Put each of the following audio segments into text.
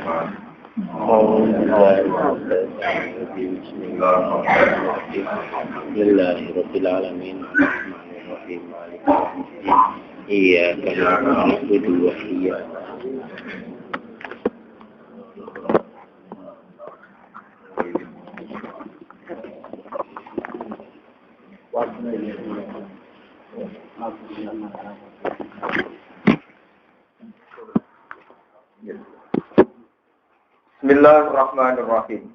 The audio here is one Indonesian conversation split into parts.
Bismillahirrahmanirrahim. Iya, karena itu dua iya. Bismillahirrahmanirrahim.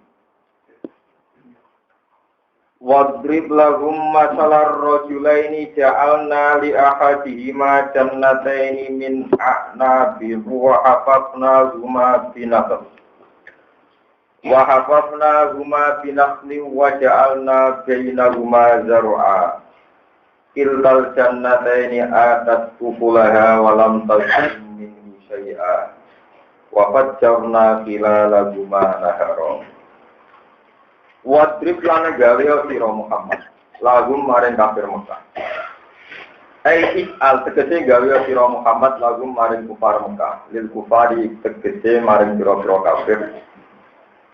Wadrib lahum masalar rajulaini ja'alna li ahadihima jannataini min a'nabin wa hafafnahuma binakhlin wa ja'alna bainahuma zar'a. Kiltal jannataini atat ukulaha wa lam tazlim minhu syai'a. Wa fajjarna khilalahuma nahara. Wadrib lan gawe sira Muhammad lagum maring kafir Mekah. Al tegese gawe sira Muhammad lagum maring kufar Mekah. Lil kufari tegese maring pira-pira kafir.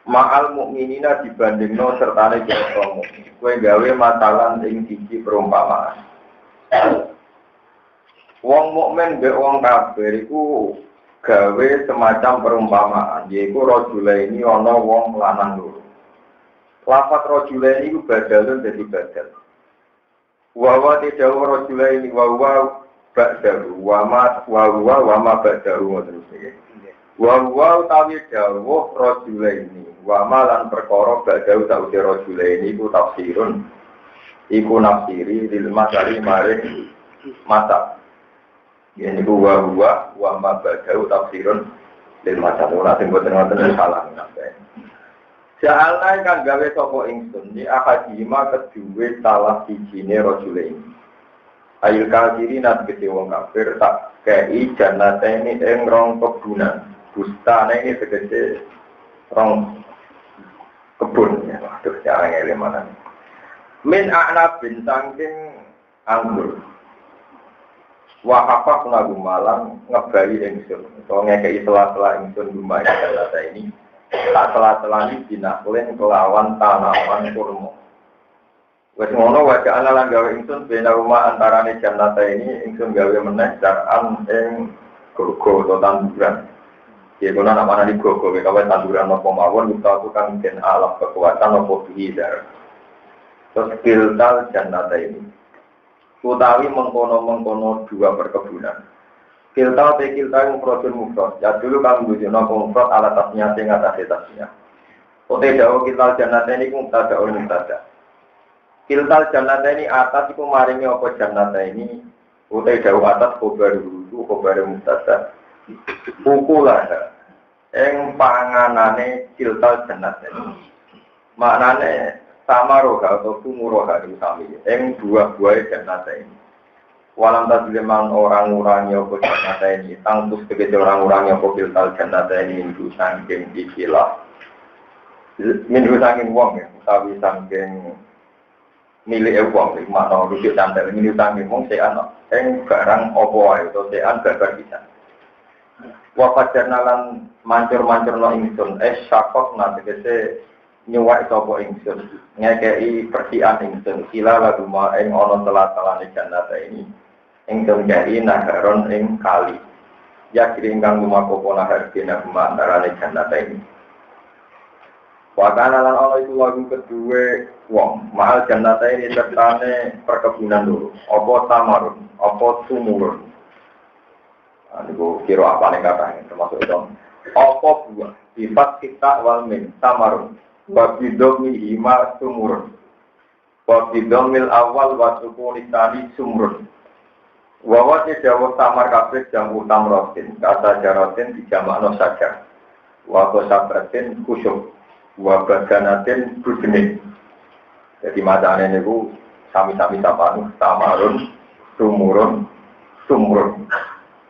Ma'al mukminina dibandingno sertane pira mukmin. Kowe gawe matalan ing siji perumpamaan. Wong mukmin mbek wong kafir iku gawe semacam perumpamaan, yaitu rajulaini ana wong lanang loro. Lafaz rajulaini iku badalun dadi badal. Wa tidak rajulaini wa ba'dahu wa ma ba'dahu ngoten iki. Wa utawi dawuh rajulaini wa ma lan perkara ba'dahu tawse rajulaini iku tafsirun. Iku nafsiri lil masari maring mata. Yen iku wa ma ba'dahu tafsirun lil mata. Ora sing boten wonten salah napa. Ja'alna kang gawe sapa ingsun ni akadima kedue salah sijine rajulain. Ayul kafiri nat gede wong kafir tak kei jannatene ing rong kebunan. Bustane iki tegese rong kebun ya. Waduh jarang eleman. Min a'nabin saking anggur. Wa hafafna gumalang ngebali ingsun. To ngekeki sela-sela ingsun gumahe data ini. Tak telah-telani dinakulin kelawan tanaman kurma. Wes ngono wae ana lan gawe ingsun bena rumah antarane jannata ini ingsun gawe meneh jar'an ing gogo utawa tanduran. Ya kono ana mana di gogo gawe tanduran apa mawon utawa tukang den alam kekuatan apa bihidar. Terus kiltal jannata ini. Utawi mengkono-mengkono dua perkebunan. Kiltal yang produk mufrad. Ya dulu kami bujuno mufrad alat tasnya sing atas tasnya. Ote dawo kiltal jannata ini mubtada ul mubtada. Kiltal jannata ini atas iku maringi apa jannata ini. Ote dawo atas khobar dulu khobar mubtada. Ukulah ing panganane kiltal jannata ini. Maknane samaroha atau sumuroha itu sami. Ing buah-buah jannata ini. Walam tasliman orang-orang yang jannata ini, tangtus begitu orang-orang yang piltal jannata ini minggu sangking ikilah, minggu sangking wong ya, utawi sangking milik wong, mana rujuk santai, minggu sangking wong sean, barang opo itu sean barbar bisa. Wafat jernalan mancur-mancur no ingsun, syakok nanti kese nyuwak sopo ingsun, ngekei persian ingsun, sila lagu ma ing ono telah-telahnya jannata ini. Ingsun jari naharon ing kali. Ya kiri ingkang lumakopo nahar bina antarane jannata ini. Wakana lan Allah itu lagu kedua wong. Mahal jannata ini sertane perkebunan dulu. Apa tamarun, apa sumurun. Niku kira apa nih katanya termasuk itu. Apa buah. Sifat kita wal min tamarun. Wabidomi hima sumurun. Wabidomil awal wasukuni tani sumurun. Wawa tidak tamar kabeh jam utam rotin, kata jarotin dijamakno saja. Wawa sabratin kusyuk, wawa ganatin berjenis. Jadi macamnya ini sami-sami sapanu, tamarun, sumurun, sumurun.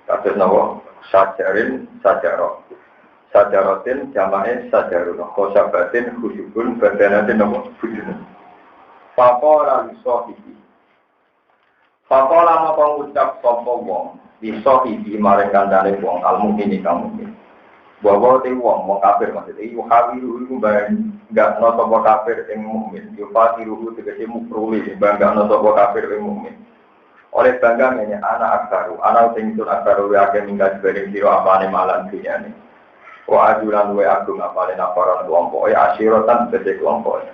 Kasus nawa sajarin, sajarot. Sajarotin jamaknya sajarun. Kosabatin kusyukun, baganatin nawa berjenis. Pakola lisohiki. Pakola mau pengucap sopo wong, disohi di maring kandane wong al mukmini kamu. Bahwa te wong kafir maksudnya iku hawiru iku enggak ono sapa kafir ing mukmin. Yo fasiruhu tegese mukruli bangga ono sapa kafir ing mukmin. Oleh bangga ngene anak sing sun akbaru ya akeh minggat bareng sira apane malan dunyane. Wa ajulan wa agung apane nafaran kelompok ya asyiratan tegese kelompok.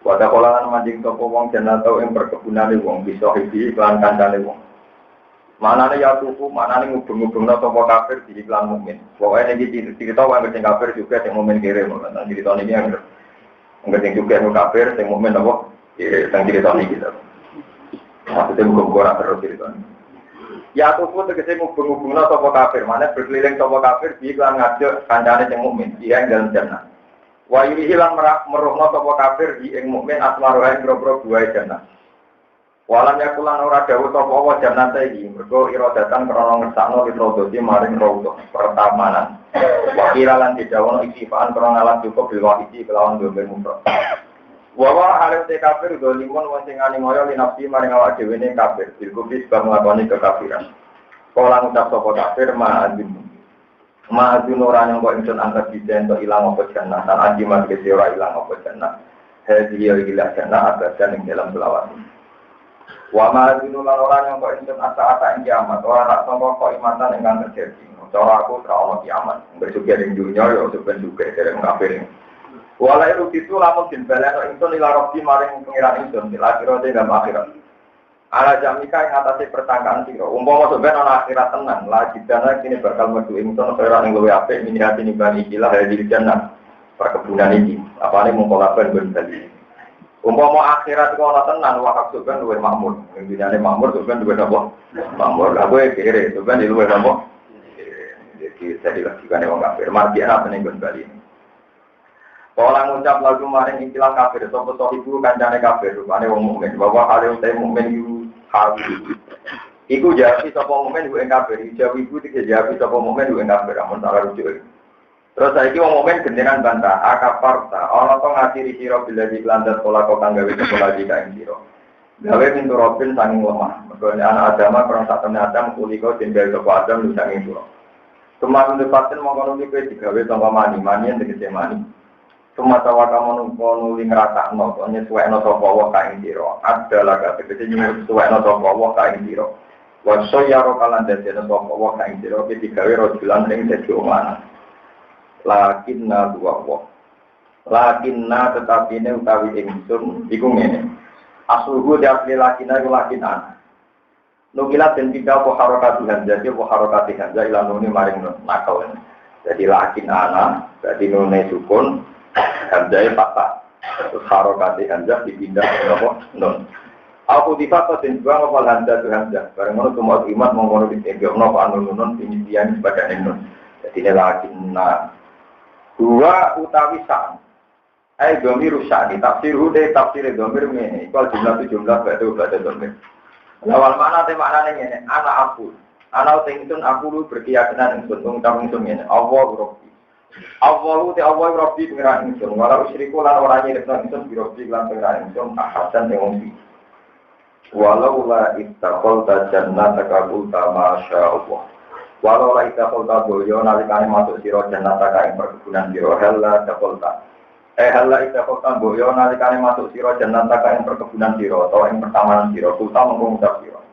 Wada kolangan manjing sapa wong jannata ing perkebunane wong bisa hibi lan kancane wong. Manane ya tuku, manane ngubung-ngubungna sapa kafir di iklan mukmin. Pokoke iki cerita wong sing kafir juga sing mukmin kere monggo. Nang cerita niki yang sing juga sing kafir sing mukmin apa? Sing cerita niki to. Maksudnya ngubung-ngubung terus cerita. Ya tuku tegese ngubung-ngubungna sapa kafir, manane berkeliling sapa kafir di iklan ngajak kancane sing mukmin, dia ing dalem jannah. Wa yurihilan meruhna sapa kafir di ing mukmin asmaruha ing boro-boro buah jannah. Walam yakulan ora dawuh sapa wa jannate iki mergo iradatan krana ngersakno litrodosi maring rawuh pertamanan. Wa kiralan didhawuhna iktifaan krana lan cukup bil wahidi kelawan domir mufrad. Wa wa halu te kafir dolimun wong sing animaya linafsi maring awak dhewe ne kafir dilkufis bang nglakoni kekafiran. Kala ngucap sapa kafir ma'adzun ora nyangka ingsun angkat disen to ilang apa jannah tan ajimat kese ora ilang apa jannah. Hadi ya ilah jannah abadan ing dalam selawat. Wa ma'adzinu lan ora nyangka ingsun asa-asa ing kiamat, ora tak sangka kok imatan ingkang terjadi. Cara aku ora ono kiamat, bersugi ing dunya ya sepen juga dereng kafir. Wala iku itu lamun den baleno ingsun ila rabbi maring pengiran ingsun di akhirat ing akhirat. Ala jamika ing atase pertangkaan sira. Umpama sampeyan ana akhirat tenan, lagi dana kene bakal metu ingsun ora ning luwe apik minati nibani ikilah hadil jannah. Perkebunan iki, apane mung kolaben ben bali. Umpama akhirat kok ana tenan wakaf sampeyan luwih makmur. Dinane makmur sampeyan duwe apa? Makmur. Lah kowe kere sampeyan luwih apa? Jadi saya dilakukan wong kafir. Marti apa ning ben bali. Kala ngucap lagu maring ikilah kafir, sapa ibu kancane kafir, rupane wong mukmin. Bahwa hale utai mukmin iku hawi. Iku jawi sapa mukmin iku ing kafir, jawi iku jawi sapa mukmin iku ing kafir, amun salah rujuk. Terus saiki wong mukmin gendenan bantah, akafarta, ana to ngatiri sira bila diklandat pola kok kang gawe sekolah iki kae sira. Gawe pintu robin sanging lemah, mergo anak agama krana sak temne Adam kulika tinggal sapa Adam lu sanging sira. Kemarin depaten mongkon iki digawe tanpa mani yang tegese mani. Sumata wakamu nuli ngratakno to nyesuwekno sapa wa kaing sira. Adalah tegese nyesuwekno sapa wa kaing sira. Wa sayaro kalan dadi sapa wa kaing sira iki digawe rojulan ing dadi omah. Lakinna tetapine utawi ingsun iku ngene. Asluhu diapli lakinna iku lakinan. Nukilat den pindah apa harokat hamzah apa harokat hamzah ila nuni maring nakal. Jadi lakin ana, jadi nune sukun, hamzah fathah. Terus harokat hamzah dipindah ke apa? Nun. Aku difathah den buang apa hamzah. Bareng ngono tumat iman monggo ditegakno apa nun pinitian sebagai nun. Jadi lakin dua utawi san. Domir rusak di tafsir domir ini. Kalau jumlah berarti domir. Lawal mana te maknane ngene, anak aku. Ana ingsun aku lu berkeyakinan ingsun tentang ingsun ngene. Allah Rabbi. Allah te Allah Rabbi pengiran ingsun. Walau istriku lan ora nyirikna ingsun bi Rabbi lan pengiran ingsun ahadan ing wong. Walau la ittaqal jannataka qulta masya Allah. Walau la ittaqal boyo nalikane masuk sira jannataka ing perkebunan sira halla taqalta. Halla ittaqal boyo nalikane masuk sira jannataka ing perkebunan sira utawa ing pertamanan sira qulta mung ngucap sira.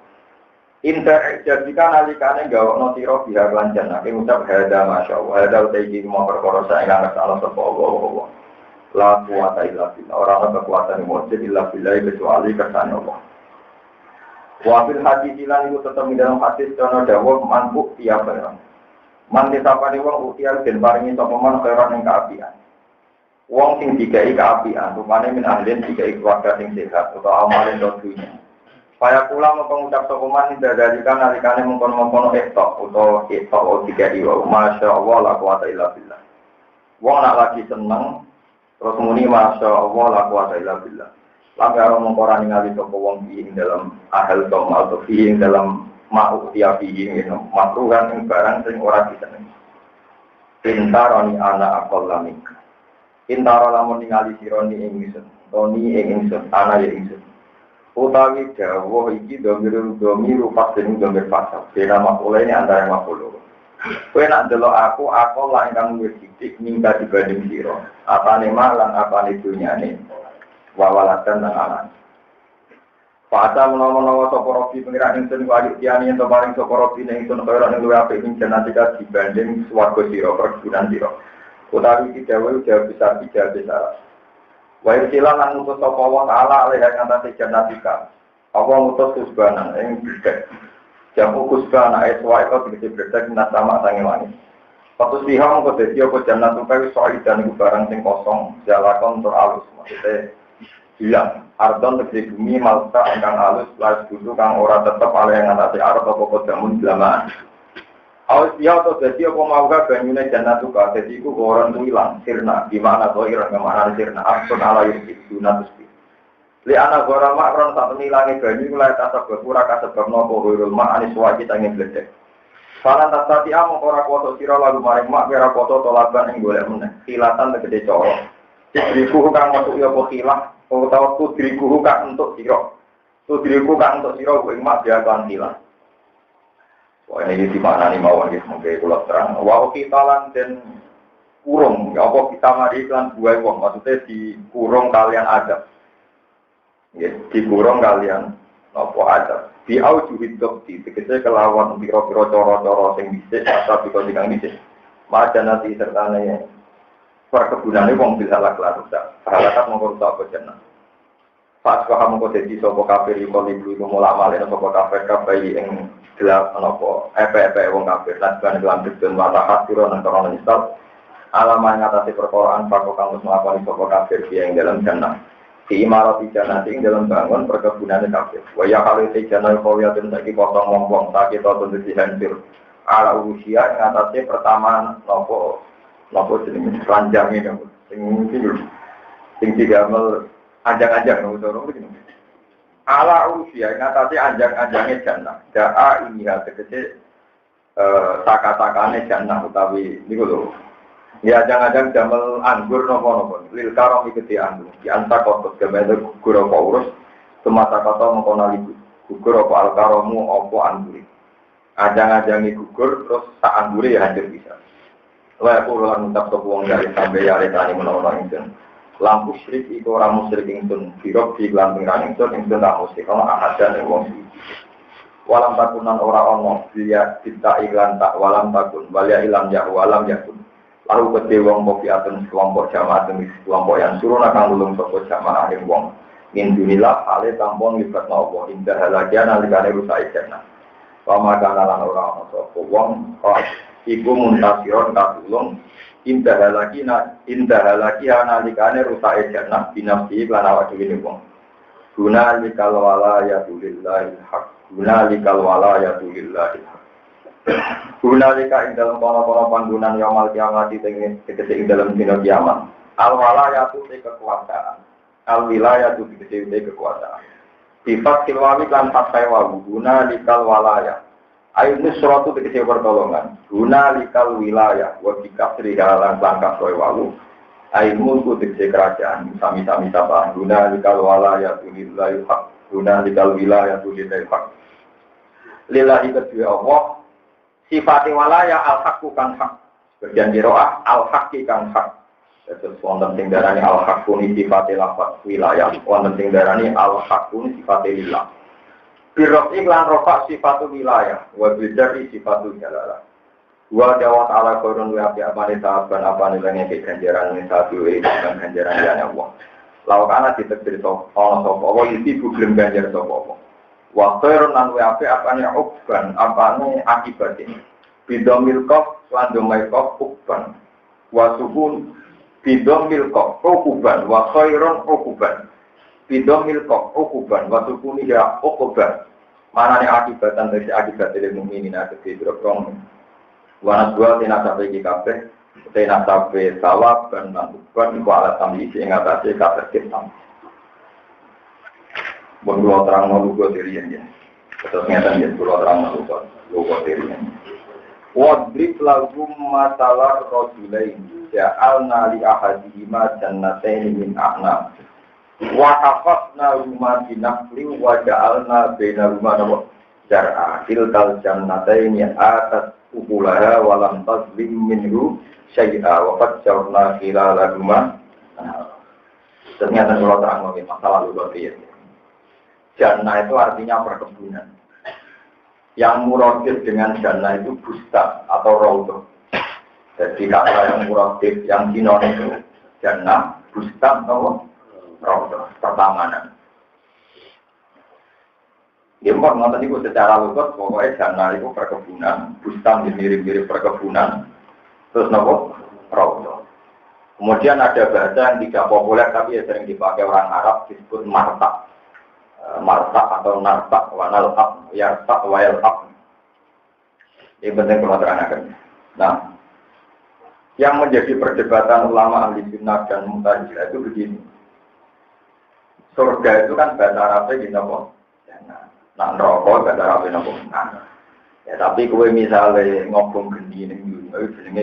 Inter jadikan nalikane gawokno sira biha lan jannah ing ngucap hada masya Allah. Hada utai iki mau perkara sak ing Allah sapa Allah. La quwata illa billah. Ora ana kekuatan mujud illa billah kecuali kersane Allah. Wafil hadis ilan itu tetap di dalam hadis karena dawuh manbuk tiap barang. Man disapane wong utial den paringi sapa man khairan ing kaapian. Wong sing dikai kaapian, rupane min ahlin dikai keluarga sing sehat utawa amale dunya. Paya kula mung ngucap sapa man ndadalikan nalikane mungkon-mungkon etok utawa dikai wa masyaallah la quwata illa billah. Wong nak lagi seneng terus muni masyaallah la quwata illa billah. Lambe ora mengkora ningali sapa wong ing dalam ahal tom atau ing dalam mau tiap ing makruhan ing barang sing ora disenengi. Intaroni ana aqallamik. Intara lamun ningali sironi ing ingsun, toni ing ingsun, ana ya ingsun. Utawi dawuh iki domir fasin domir fasal. Dina makula ini antara makula. Kowe nak delok aku lah ingkang luwih sithik mingga dibanding sira. Apane malan apane dunyane. Wawalatan lan anak. Pada menawa-menawa sapa robi pengira ingsun ku adik tiani ento paring sapa robi ning ingsun kaya ning luwih apik ing janatika dibanding swarga sira perkebunan sira. Utawi iki dawuh besar besar. Wa irsilan lan ngutus sapa wa taala alih ngatasi janatika. Apa ngutus kusbanan ing bidek. Jamu kusbana eswa itu tegese bidek nasama sange wani. Patus siham kok dadi apa janatuka wis soidan iku barang sing kosong jalakon tur alus maksudnya hilang. Ardon tegese bumi malta ingkang halus las kudu kang ora tetep ale ngatasi arep apa kodamun blamaan. Awis dia to dadi apa mauga banyune jannatuka dadi iku goron ilang sirna di mana to ira kemana sirna asun ala yusidu natus. Li ana gora makron sak nilange banyu mulai tasabut ora kasebab napa wirul mak anis waji tangi bledek. Salah tasati amung ora kuwasa sira lalu maring mak ora kuwasa tolaban ing golek meneh. Khilatan tegede coro. Iku kang masuk ya apa khilah utawa tudriku kang untuk sira. Tudriku kang untuk sira kuwi mak dia kan hilang. Wah ini di mana nih mawon iki mengke kula terang. Wa kitalan den kurung ya apa kita mari iklan buah wong maksudnya di kurung kalian adab. Ya di kurung kalian apa adab. Di aujuhid dokti tegese kelawan pira-pira cara-cara sing dhisik tapi kok dikang dhisik. Majanati sertane perkebunane wong bisa laklar rusak. Halakat mongko rusak apa jeneng. Pas paham kok dadi sapa kafir iku libru mulama lene sapa kafir kabeh ing gelap menapa epe wong kafir lan ban kelam dipun watahat sira nang kana nisab alaman ngatasi perkoraan pakok kang wis nglakoni sapa kafir ing dalam jannah di imarat jannah ing dalam bangun perkebunane kafir wa ya kali jannah qawiyatun saiki potong wong-wong tak kita tuntut dihancur ala usia ngatasi pertama napa jenenge ranjang ini sing digamel ajang-ajang ngono begini. Ala usia ngatasi anjang-anjangnya jannah. Da'a ini hal tegese taka-takane jannah utawi niku lho. Ya ajang-ajang damel anggur napa-napa. Lil karom iki anggur. Di anta kotos gamene gugur apa urus semata kata mengko nali gugur apa al karomu apa anggur. Ajang-ajange gugur terus sak anggure ya hancur bisa. Wa aku lan ngucap sapa wong dari sampe ya retani menawa ingsun. Lampu syrik iku ora musyrik ingsun birok di lan pengiran ingsun tak musyrik ana ahadan ing wong iki walam takunan ora ana dia kita iklan tak walam takun walia ilam ya walam yakun lalu kedhe wong mofiatun kelompok jamaah demi kelompok yang suruh nakang nulung sapa jamaah ing wong min dunillah ale tampon libatna apa indah halakian alikane rusak jannah pamagana lan ora ana sapa wong iku muntasiron katulung indah halaki analikane rusake jannah binafsi lan awak dhewe wong guna likal wala ya tulillahi haq guna likal wala ya tulillahi haq guna lika ing dalem kono-kono panggonan yaumul kiamat tegese ing dalem dina kiamat al wala ya tu kekuasaan al wilayah tu tegese kekuasaan sifat kilwawi lan fathai wa guna likal walaya ayat nusratu tegese pertolongan guna likal wilayah wa bikasri halan langkah soe walu ayat mulku tegese kerajaan sami-sami sabah guna likal wilayah tulillahi haq guna likal wilayah tulillahi haq lillahi kedua Allah sifat wilayah al-haqqu kan haq bagian qiraah al-haqqi kan haq terus wonten sing darani al-haqqu ni sifat lafaz wilayah wonten sing darani al-haqqu ni sifat lillah birok iklan rofa sifatul wilayah wa bidari sifatul jalalah wa dawat ala korun wa apane sahaban apane lenge ganjaran ning satu dan ganjaran ya Allah lawan ana ditekdir to ana sapa wa iki problem ganjar sapa apa wa khairun lan wa apane ukban apane akibate bidomil qaf lan domai qaf ukban wa sukun bidomil qaf ukban wa khairun ukban bidomil qaf ukuban wa sukuni ya ukuban manane akibatan dari akibat dari mukminin akeh dirong wana dua tina sampai iki kabeh tina sampai sawab dan ukuban iku alat tambi sing ngatasi kabeh kita berdua terang lugu dirian ya terus ngeten ya berdua terang lugu dirian wadrib lagum masalah rajulain ja'alna li ahadihima jannatain min a'nab wa hafafna rumah binafli wa ja'alna baina rumah zar'a tilkal jannatayn atas ukulaha wa lam tazlim minhu syai'a wa fajjarna khilalahuma. Ternyata kalau terang lagi masalah luar biasa. Jannah itu artinya perkebunan. Yang muradif dengan jannah itu bustan atau raudhah. Jadi kata yang muradif yang sinonim itu jannah, bustan atau raudhah, pertamanan. Ya mau tadi itu secara lugas pokoknya jannah itu perkebunan, bustan mirip-mirip perkebunan, terus nopo raudhah. Kemudian ada bahasa yang tidak populer tapi yang sering dipakai orang Arab disebut martak. Martak atau nartak, wanal ab, yartak, wayal ab. Ini penting kalau terangkan. Nah, yang menjadi perdebatan ulama ahli sunnah dan mu'tazilah itu begini. Surga itu kan bahasa Arabnya gini apa? Nah, neraka bahasa Arabnya apa? Nah, ya tapi kowe misalnya ngobong gendi ning dunya itu jenenge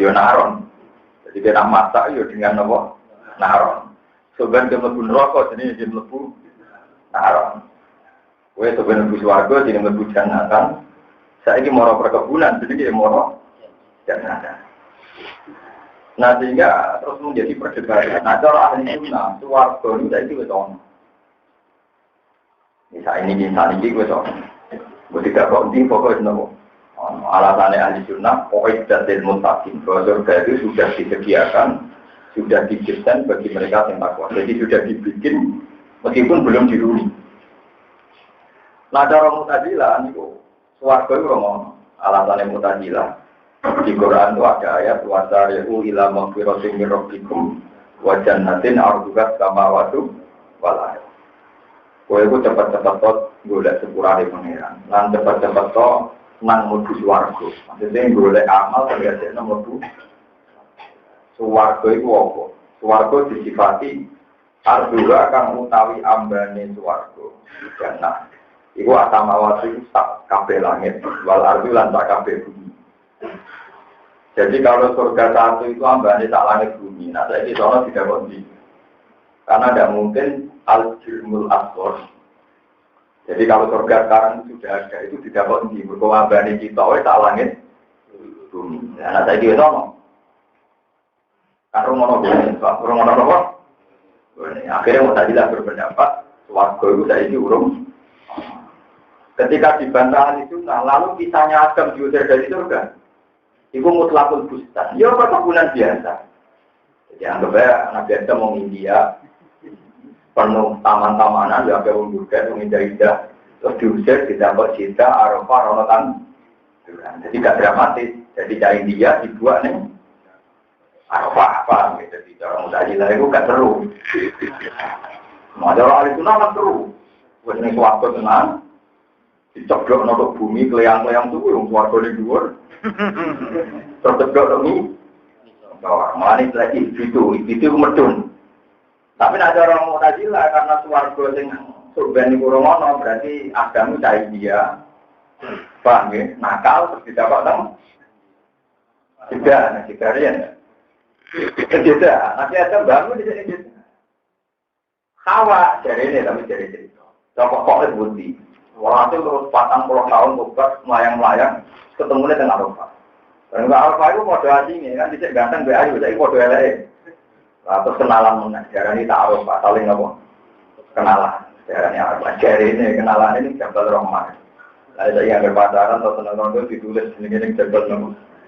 yo naron. Jadi kita masak yo dengan apa? Naron. Sebenarnya mlebu neraka jenenge mlebu naron. Kowe sebenarnya mlebu swarga jenenge mlebu jannatan. Saiki moro perkebunan jenenge moro jannatan. Nah sehingga terus menjadi perdebatan. Nah cara ahli sunnah swarga itu saiki wis ono. Misalnya ini wis ono. Gue tidak kok di pokoknya nopo. Alasannya ahli sunnah, pokoknya dari mutakin. Bahwa surga itu sudah disediakan, sudah didesain bagi mereka yang takwa. Jadi sudah dibikin, meskipun belum diruni. Nah, cara Mu'tazilah itu, swarga itu ngomong. Alasannya Mu'tazilah. Di Quran itu ada ayat, wasari'u ila maghfiratin min rabbikum wa jannatin arduha samawati wal ardh. Kowe iku cepet-cepet golek sepurane pangeran. Lan cepet-cepet nang mlebu swarga. Maksudnya golek amal terjadi nang mlebu swarga iku apa? Swarga disifati arduha kang utawi ambane swarga. Jannah. Iku atamawati sak kabeh langit, wal ardi lan sak kabeh bumi. Jadi kalau surga satu itu ambane sak langit bumi. Nah, saiki sono tidak kondi. Karena tidak mungkin al-jirmul asghar. Jadi kalau surga sekarang sudah ada, itu tidak kok di berkewabani kita oleh tak langit bumi. Nah, saya juga ngomong. Kan rumah apa? Akhirnya Mu'tazilah berpendapat, swarga itu saya ini urung. Ketika dibantah itu, nah lalu kisahnya Adam diusir dari surga. Itu mutlakul bustan. Ya perkebunan biasa. Jadi anggapnya Nabi Adam mau India. Penuh taman-tamanan, ya ada juga, indah-indah, terus diusir, didapat cinta, arafah, ronotan. Jadi tidak dramatis. Jadi cari dia, dibuat nih, arafah, apa, gitu. Jadi orang Mu'tazilah itu gak seru. Ada orang itu nama seru. Terus ini suatu tenang, dicobok untuk bumi, keliang-keliang itu, yang suatu di luar. Terus cobok ini, malah ini lagi, itu medun. Tapi ada orang Mu'tazilah karena swarga sing surga niku romono berarti Adam cari dia. Paham ya? Nakal terus didapat nang. Tidak, sekalian. Tidak, nanti Adam bangun di sini. Hawa cari ini tapi cari cerita. Coba kok budi. Walhasil terus 40 tahun tugas melayang-melayang ketemunya dengan Arafah. Dan Arafah itu kode asing kan dicek ganteng be ayu, jadi kode elek. Terus kenalan mengajarani ta'aruf, saling apa? Kenalan. Ajarani apa? Jari ini, kenalan ini Jabal Rahman. Lalu saya yang berpacaran, atau senang itu ditulis ini Jabal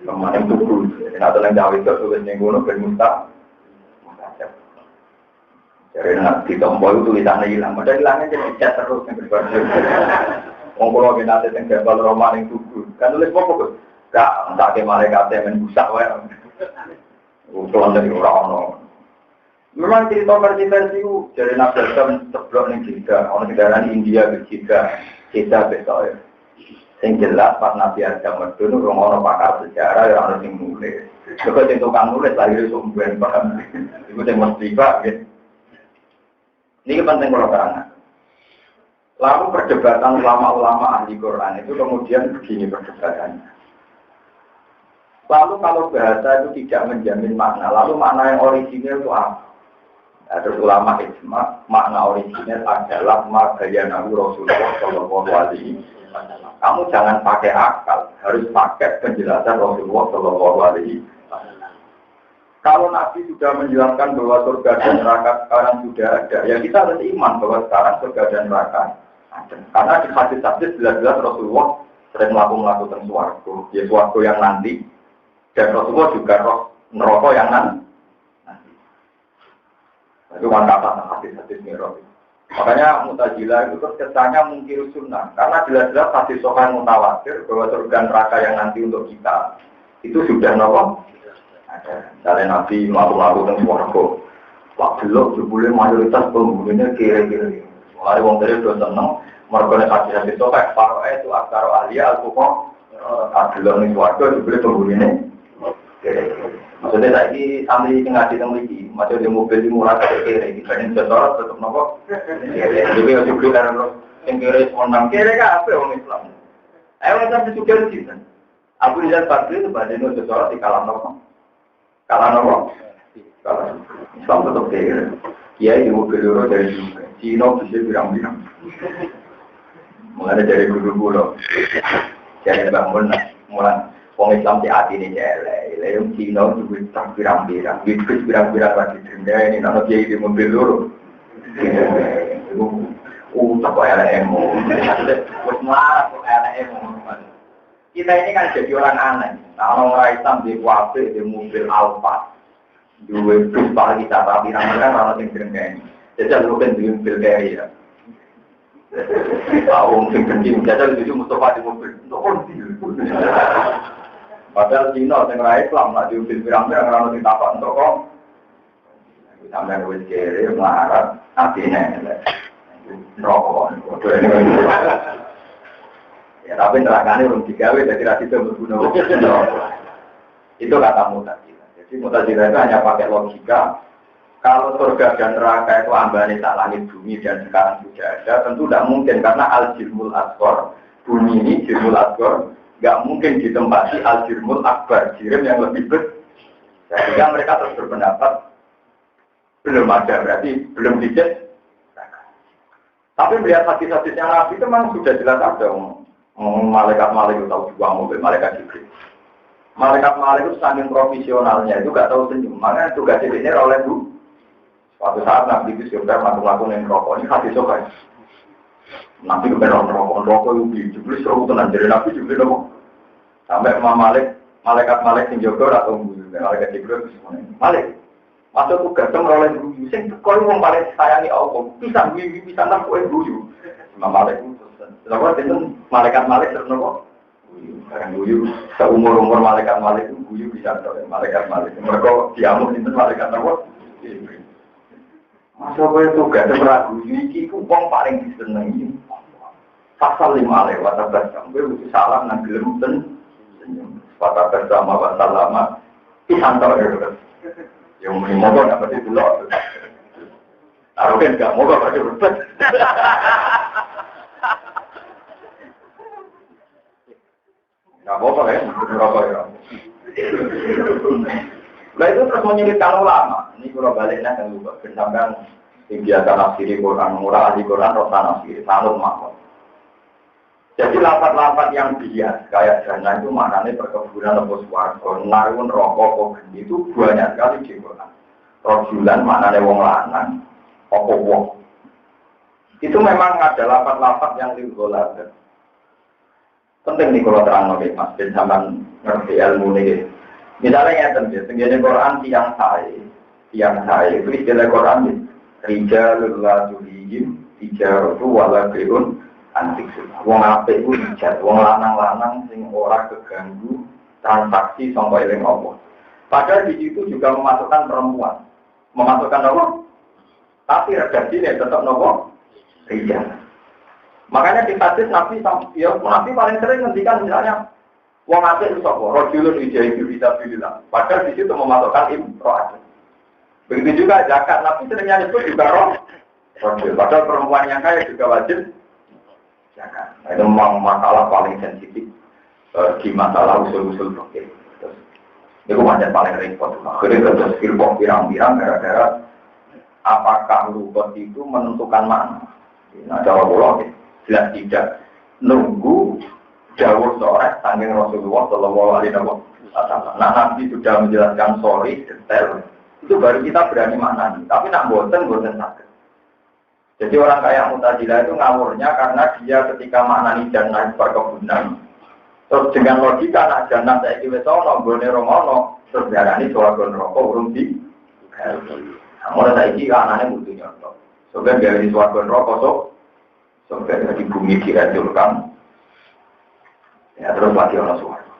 Rahman yang tubuh. Nah, senang jauh itu tulis ini gunung, bermusta. Jari ini ditombol itu tulisannya hilang. Padahal hilangnya jadi cat terus yang berbasis. Ngomong nanti yang Jabal Rahman yang tubuh. Kan tulis apa? Gak, entah ke malaikat yang menbusak. Usulan dari orang-orang. Memang cerita versi itu dari Nabi Adam seblok ning Jeddah, ana kendaraan India ke Jeddah besok. Sing jelas pas Nabi Adam medun ora ana pakar sejarah ya ana sing nulis. Kok sing tukang nulis lahir sumben paham. Iku sing mesti Pak nggih. Ini penting kalau terang. Lalu perdebatan ulama-ulama ahli Quran itu kemudian begini perdebatannya. Lalu kalau bahasa itu tidak menjamin makna, lalu makna yang original itu apa? Terus ulama ijma makna original adalah magayanahu Rasulullah Shallallahu Alaihi Wasallam. Kamu jangan pakai akal, harus pakai penjelasan Rasulullah Shallallahu Alaihi Wasallam. Kalau Nabi sudah menjelaskan bahwa surga dan neraka sekarang sudah ada, ya kita harus iman bahwa sekarang surga dan neraka ada. Karena di hadis-hadis jelas-jelas Rasulullah sering melakukan suarga, ya suarga yang nanti, dan Rasulullah juga neraka yang nanti. Itu kan kata hadis-hadis Mi'raj. Makanya Mu'tazilah itu kesannya mungkir sunnah. Karena jelas-jelas hadis sahih mutawatir bahwa surga neraka yang nanti untuk kita itu sudah nopo. Ada. Misalnya Nabi melakukan swarga. Waktu lo jebule mayoritas penghuninya kira-kira. Mulai wong dari udah seneng. Mereka hadis-hadis sahih. Paroe itu akaro ahli al-fuqah. Adilon ini swarga jebule penghuninya kira-kira. Maksudnya lagi sambil ngaji tentang lagi, macam di mobil di murah kere, dibanding setor tetap nopo. Jadi harus beli karena yang kere menang kere kan apa orang Islam? Ayo macam itu juga sih kan. Abu Rizal Bakri itu banding setor di kalam nopo, kalam Islam tetap kere. Dia di mobil dulu dari Cina bisa bilang-bilang. Mulai dari guru-guru, jadi bangun mulai. Wong Islam di hati ini jelek, yang Cina juga tak pirang-pirang, bisnis pirang-pirang lagi denda ini, nama dia di mobil dulu. Tak kok LMO, terus marah kok LMO. Kita ini kan jadi orang aneh. Nah, orang Islam di WAP, di mobil Alfa, dua bus pagi kita pirang-pirang orang yang denda ini. Jadi bukan di mobil kayak ya. Tahu mungkin kencing, jadi itu Mustafa di mobil, untuk kondisi. Padahal Cina yang raih Islam, nak diubil pirang-pirang orang yang tapak untuk kok. Sampai ke kiri, melarat, artinya rokok. Ya tapi nerakanya belum digawe, jadi rasi itu berguna. Itu kata Mu'tazilah. Jadi Mu'tazilah itu hanya pakai logika. Kalau surga dan neraka itu ambane tak langit bumi dan sekarang sudah ada, tentu tidak mungkin karena al-jirmul asghar, bumi ini jirmul asghar. Gak mungkin ditempati al-jirmul akbar, jirim yang lebih besar. Sehingga mereka terus berpendapat belum ada, berarti belum dijad. Tapi melihat hadis-hadisnya Nabi itu memang sudah jelas ada. Malaikat-malaikat tahu juga mobil malaikat Jibril. Malaikat-malaikat itu saking profesionalnya itu gak tahu senyum. Makanya tugas ini oleh Bu. Suatu saat Nabi itu sudah melakukan yang rokok ini hadis sokai. Nabi kebenaran rokok itu Jibril seru tenan jadi Nabi Jibril rokok. Sampai malaikat yang jodoh atau malaikat Jibril semuanya. Malik, masuk tugas meroleh guyu. Sing kalau wong paling sayangi Allah, bisa guyu, bisa nak kue guyu. Malaikat itu, lalu itu malaikat terus nopo. Sekarang guyu, seumur malaikat itu guyu bisa terus malaikat. Mereka diamuk itu malaikat nopo. Masuk kue tugas meragu, iki ku wong paling disenengi. Pasal 5 lewat atas sampai salah nang gelem senyum. Pada bersama bahasa lama, pisantau ya. Yang menimohon apa itu loh. Arogan enggak mau apa itu. Enggak apa ya, berapa ya. Nah itu terus menyulitkan ulama. Ini kalau baliknya kan lupa. Bersamkan biasa nafsiri Quran, murah ahli Quran, rosa nafsiri, sanut makhluk. Jadi lapat-lapat yang bias kayak dana itu maknanya perkebunan atau suarga, narun rokok, itu banyak sekali di Quran. Rojulan maknanya wong lanang, wong. Itu memang ada lapat-lapat yang digolat. Penting nih kalau terang oke mas, dan sampai ngerti ilmu nih. Misalnya ya tenggine Quran tiang saya itu istilah Quran nih. Rijalul la tulihim tijaratu wala beun antik. Wong apik ku dijat, wong lanang-lanang sing ora keganggu transaksi sampai eling apa. Padahal di situ juga memasukkan perempuan. Memasukkan apa? Tapi redaksinya tetap nopo rijal. Makanya di hadis Nabi paling sering ngendikan misalnya wong apik itu sapa? Rajulun ijaibu fisabilillah. Padahal di situ memasukkan imro'at. Begitu juga zakat, Nabi seringnya nyebut juga rajul. Padahal perempuan yang kaya juga wajib zakat. Nah, itu memang masalah paling sensitif di masalah usul-usul fikih. Itu macam paling repot. Akhirnya terus firqah pirang-pirang gara-gara apakah lugat itu menentukan makna? Nah, jawab Allah jelas tidak. Nunggu jauh sore saking Rasulullah Shallallahu Alaihi Wasallam. Nah, Nabi sudah menjelaskan sorry detail, itu baru kita berani maknani. Tapi nak bosen sakit. Jadi orang kayak Mu'tazilah itu ngawurnya karena dia ketika maknani jannah perkebunan, terus dengan logika nak jannah saya kira sono, gone romono, terus darani swarga neraka urung di. Mulai saya kira anaknya butuh nyontok. Sebenarnya dari swarga neraka sampai di bumi dihancurkan. Ya terus lagi orang swarga.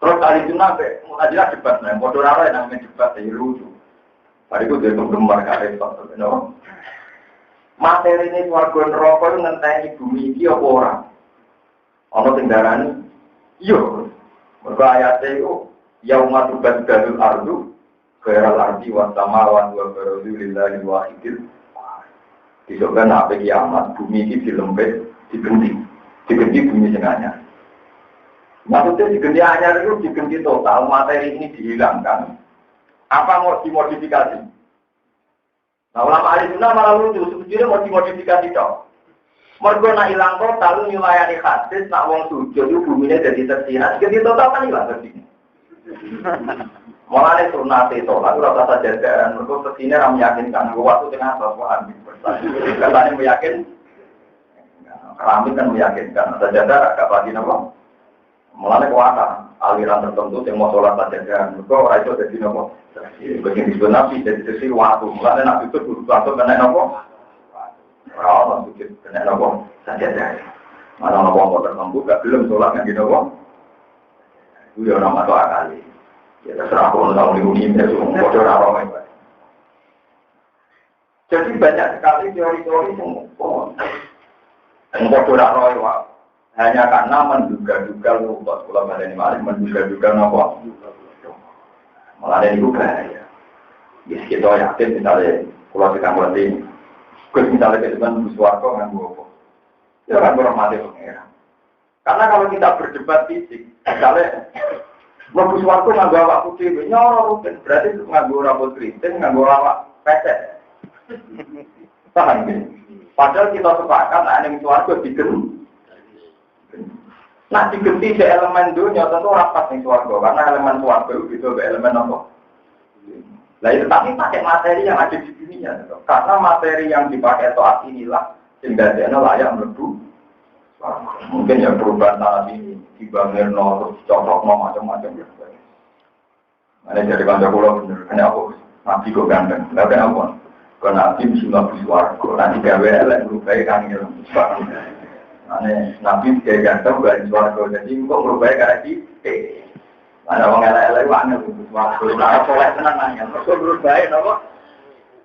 Terus kali itu nabe Mu'tazilah debat, nah bodoh rara yang namanya debat dari lucu. Hari itu dia penggemar karya itu, materi ini swarga neraka itu ngenteni bumi iki apa ora? Ana sing darani yo. Mergo ayate iku yauma tubadalul ardu khairal ardi was samawati wa barazu lillahi wahidil. Disebutkan apa kiamat bumi iki dilempit, digenti bumi sing anyar. Maksudnya digenti anyar itu digenti total, materi ini dihilangkan. Apa mau dimodifikasi? Nah, ulama ahli sunnah malah lucu, sebetulnya mau dimodifikasi dong. Mereka nak hilang total, nyulayani hadis, nak wong sujud, itu buminya jadi tersirat, jadi total kan hilang tersirat. Malah ini sunati sholat, itu rasa saja dan mereka tersirat yang meyakinkan, waktu tengah soal katanya meyakin, keramik kan meyakinkan, saja agak pagi nama. Malah ini kuasa, aliran tertentu yang mau sholat saja dan mereka orang itu jadi nama. Begini disebut Nabi, jadi sesi waktu. Mulanya Nabi itu waktu kena nopo. Kalau Nabi kena nopo saja deh. Mana nopo mau tertentu, gak belum sholat yang gitu nopo. Itu ya orang masuk akal. Ya terserah pun tahun ini semua bodoh orang. Jadi banyak sekali teori-teori yang bodoh orang. Hanya karena menduga-duga lupa. Kalau ada yang menduga-duga nopo. Malah ada itu bahaya. Yes, kita yakin misalnya kalau kita ngerti, misalnya kita kan bersuara dengan apa? Itu kan berhormati pengira. Karena kalau kita berdebat fisik, misalnya bersuara nggak bawa putih, nyoror berarti nggak bawa rambut keriting, nggak bawa awak pesek. Paham gini? Padahal kita sepakat ada yang suara digem. Nah digenti di elemen dunia tentu rapat nih suarga karena elemen suarga itu bisa ke elemen apa? Nah itu tapi pakai materi yang ada di dunia karena materi yang dipakai saat inilah sehingga dia layak melebu. Mungkin yang perubahan tanah ini dibangun terus cocok macam-macam ya. Mana jadi kantor pulau bener hanya apa? Nabi kok ganteng, nggak kenapa? Karena nabi bismillah suarga nanti gawe elek berubah kan gitu. Nabi kayak ganteng gak di suarga, jadi kok berubah kayak gitu. Mana orang elek-elek wangi di suarga, nah soleh tenang nanya, kok berubah apa?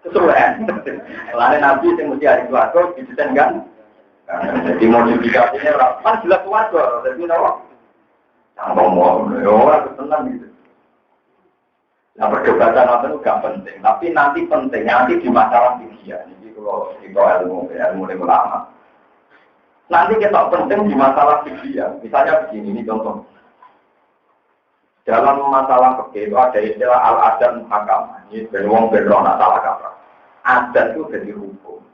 Kesulitan. Lalu Nabi yang mesti ada di suarga, didesain kan? Jadi modifikasinya kan jelas suarga, jadi apa? Yang ngomong, orang tenang gitu. Nah perdebatan itu gak penting, tapi nanti penting, nanti di masalah fikih. Jadi kalau itu ilmu ulama. Nanti kita penting di masalah fikih ya. Misalnya begini, ini contoh. Dalam masalah fikih itu ada istilah al-adat muhakamah. Ini beruang berona salah kaprah. Adat itu jadi hukum.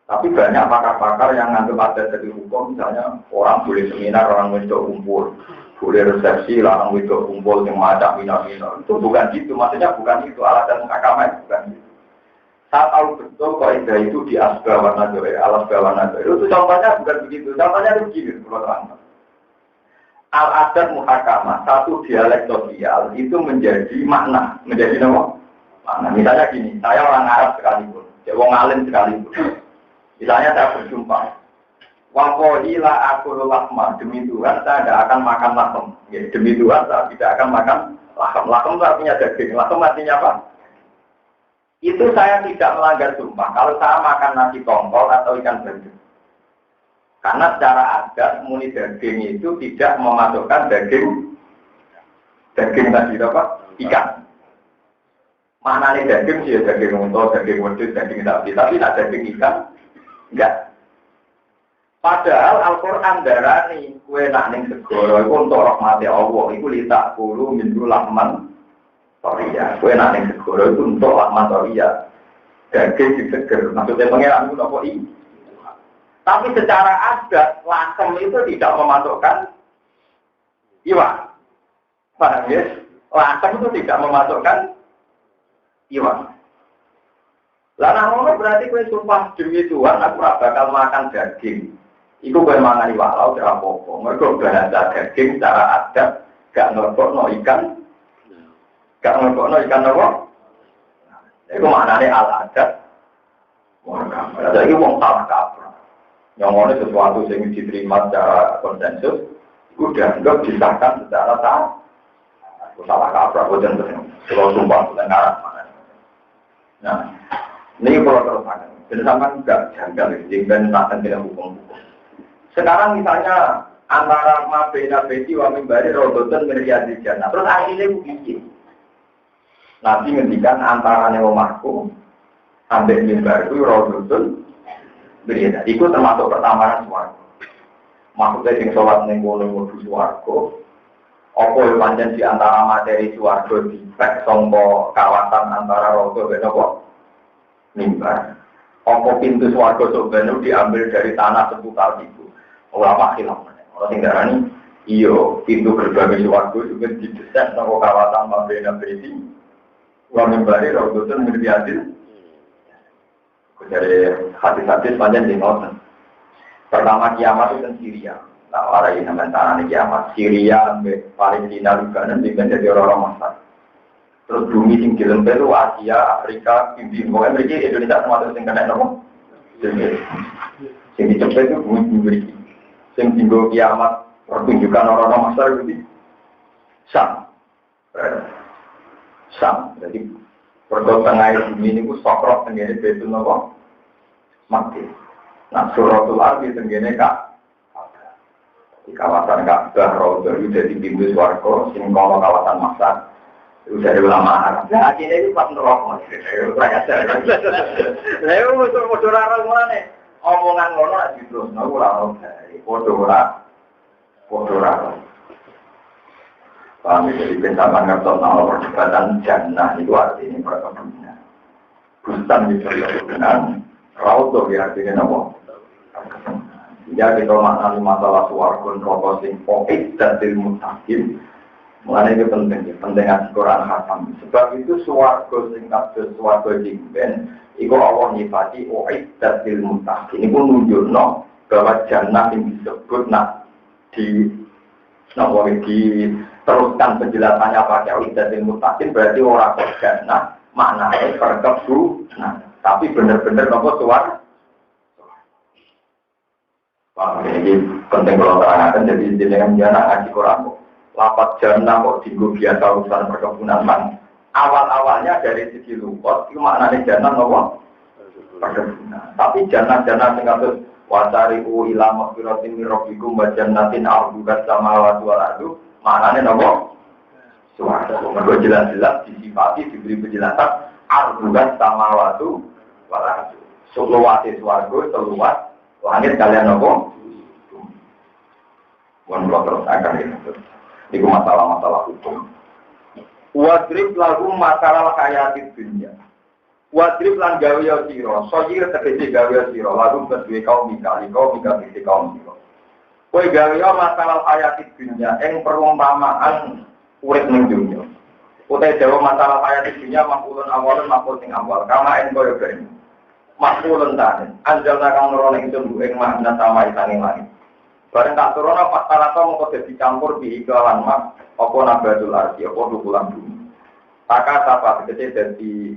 Tapi banyak pakar-pakar yang nganggap adat jadi hukum. Misalnya orang boleh seminar, orang wedok kumpul. Boleh resepsi, orang wedok kumpul yang macam minor-minor. Itu bukan gitu. Maksudnya bukan itu. Al-adat muhakamah bukan gitu. Saya tahu betul kaidah itu di asbah warna joy, alasbah warna joy. Itu contohnya bukan begitu. Contohnya itu begini, kalau terang. Al-adat muhakamah, satu dialek sosial itu menjadi makna, menjadi nama. Makna. Misalnya gini, saya orang Arab sekalipun, orang alim sekalipun. Misalnya saya berjumpa, wakohila aku lahma, demi Tuhan saya tidak akan makan lakem. Ya, demi Tuhan saya tidak akan makan lakem. Lakem itu artinya daging. Lakem artinya apa? Itu saya tidak melanggar sumpah kalau saya makan nasi tongkol atau ikan bandeng. Karena secara adat muni daging itu tidak memasukkan daging tadi apa? Ikan. Mana nih daging sih daging unta, daging wedhus, daging sapi, tapi tidak daging ikan enggak. Padahal Al-Qur'an darani kue nak ning segara iku untuk rahmati Allah, iku litak kulo min lahman Toria, kue nanti segera itu untuk lakman Toria. daging diseger. Maksudnya pengeran itu apa ini? Tapi secara adat, lakem itu tidak memasukkan iwan. Paham ya? Lakem itu tidak memasukkan iwan. Lah ngono berarti kowe sumpah demi Tuhan aku ora bakal makan daging. Iku kowe mangan iwak laut ora apa-apa. Mergo bahasa daging secara adat gak ngelebokno ikan. Gak ngelebokno ikan apa? Iku maknane al adat. Jadi wong salah kaprah. Yang ngono sesuatu sing diterima secara konsensus iku dianggap disahkan secara sah. Salah kaprah boten kalau sumpah boten ngarep. Nah, ini kalau terus jadi sama juga janggal, jadi nanti tidak hukum-hukum. Sekarang misalnya antara mabena beti wa mimbari rodotan meriadi jannah, terus akhirnya begini. Nanti ngendikan antara omahku sampai mimbar itu rodotan meriadi. Itu termasuk pertamaran suarga. Maksudnya yang sholat nenggono ngudu suarga. Apa yang panjang di antara materi suarga di pek songko kawasan antara rodo dan mimbar. Apa pintu swarga sebenarnya diambil dari tanah seputar itu. Ulama khilaf. Orang tinggalan iyo pintu gerbang swarga juga didesain sama kawasan Mabena Beti. Uang mimbar itu berdiadil. Dari hadis-hadis panjang di noten. Pertama kiamat itu kan Syria. Nah, orang ini namanya tanah kiamat. Syria, Palestina, Lebanon juga jadi orang-orang Masar. Terus bumi sing dilempel itu Asia, Afrika, India, Indonesia termasuk sing kena nopo. Sing dicepet itu bumi sing tinggal kiamat pertunjukan orang-orang Masar itu Sam. Jadi perkara bumi ini ku sokrok tenggene betul nopo mati. Nah suratul ardi tenggene kak di kawasan Ka'bah Raudhah itu jadi pintu swarga sing kono kawasan Masar. Udah ada ulama Arab. Nah, akhirnya itu pas nerok. Lah itu musuh orang mana? Omongan ngono lah gitu. Nah, ulama dari podo ora. Kami jadi pensaman ngertos nama perdebatan jannah itu artinya perkebunan. Bustan itu dengan Raudhah ya artinya apa? Ya kita maknani masalah swarga neraka sing poit dan ilmu takim. Mulanya itu penting ngaji Quran Hatam. Sebab itu swarga sing kados swarga jingben iku Allah nyifati uiddatil muttaqin. Iku nunjukno bahwa jannah yang disebut teruskan penjelasannya pakai uiddatil muttaqin berarti orang jannah maknanya perkebunan. Tapi benar-benar nopo swarga. Pak, ini penting kalau terangkan jadi dengan jannah ngaji Quran. Lapat jannah kok dienggo biasa urusan perkebunan man. Awal-awalnya dari segi lugat itu maknanya jannah nopo perkebunan. Tapi jannah-jannah sing kados wasari'u ila maghfiratin min rabbikum wa jannatin 'arduha samawati wal ardu maknanya nopo swarga. Mergo jelas-jelas disifati diberi penjelasan 'arduha samawati wal ardu. Seluwate swarga seluas langit kalian nopo? Mun terus akan itu. Itu masalah-masalah hukum. Wadrib lagu masalah hayati dunia. Wadrib lan gawe yo sira, soyir tegese gawe sira, lagu kedue kaum mikali tegese kaum sira. Kowe gawe yo masalah hayati dunia ing perumpamaan urip ning dunya. Utawa dewe masalah hayati dunia makulun awalun makul sing awal, kama en koyo kene. Makulun tane, anjalna kang nurono ingsun ing makna sama isane langit. Bareng tak turun apa salah kau mau jadi campur di iklan mak, apa nabatul arti, apa dukulan bumi. Taka apa kecil jadi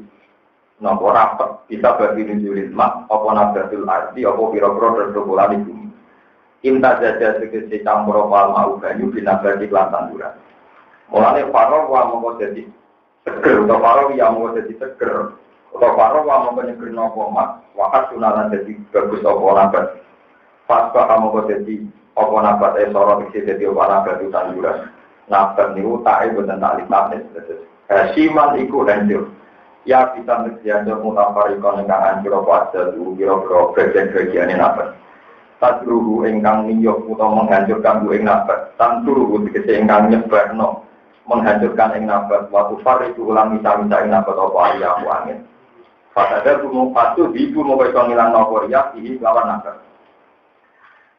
nomor rapat bisa bagi nujulit mak, apa nabatul arti, apa biro-biro dan dukulan bumi. Inta jaja sekecil campur apa mau banyu bina bagi kelas tanduran. Mulanya paro wa mau jadi seger, atau paro yang mau jadi seger, atau paro wa mau nyeger nopo mak, wakat sunalan jadi bagus apa nabat. Pas kamu kok jadi apa nabat sorot isi jadi apa nabat itu tanduran. Nabat niku tak boten tak limanes. Siman iku hancur. Ya kita mesti mutafarikon ingkang hancur apa ada dulu kira-kira bagian-bagiane nabat. Tadruhu ingkang niyok utawa menghancurkan ing nabat. Tanturu tegese ingkang nyebarno menghancurkan ing nabat. Waktu fariku ulang misa-misa ing nabat apa ayahu angin. Padahal bumung patu ibu mau kau ngilang nopor ya ini lawan naga.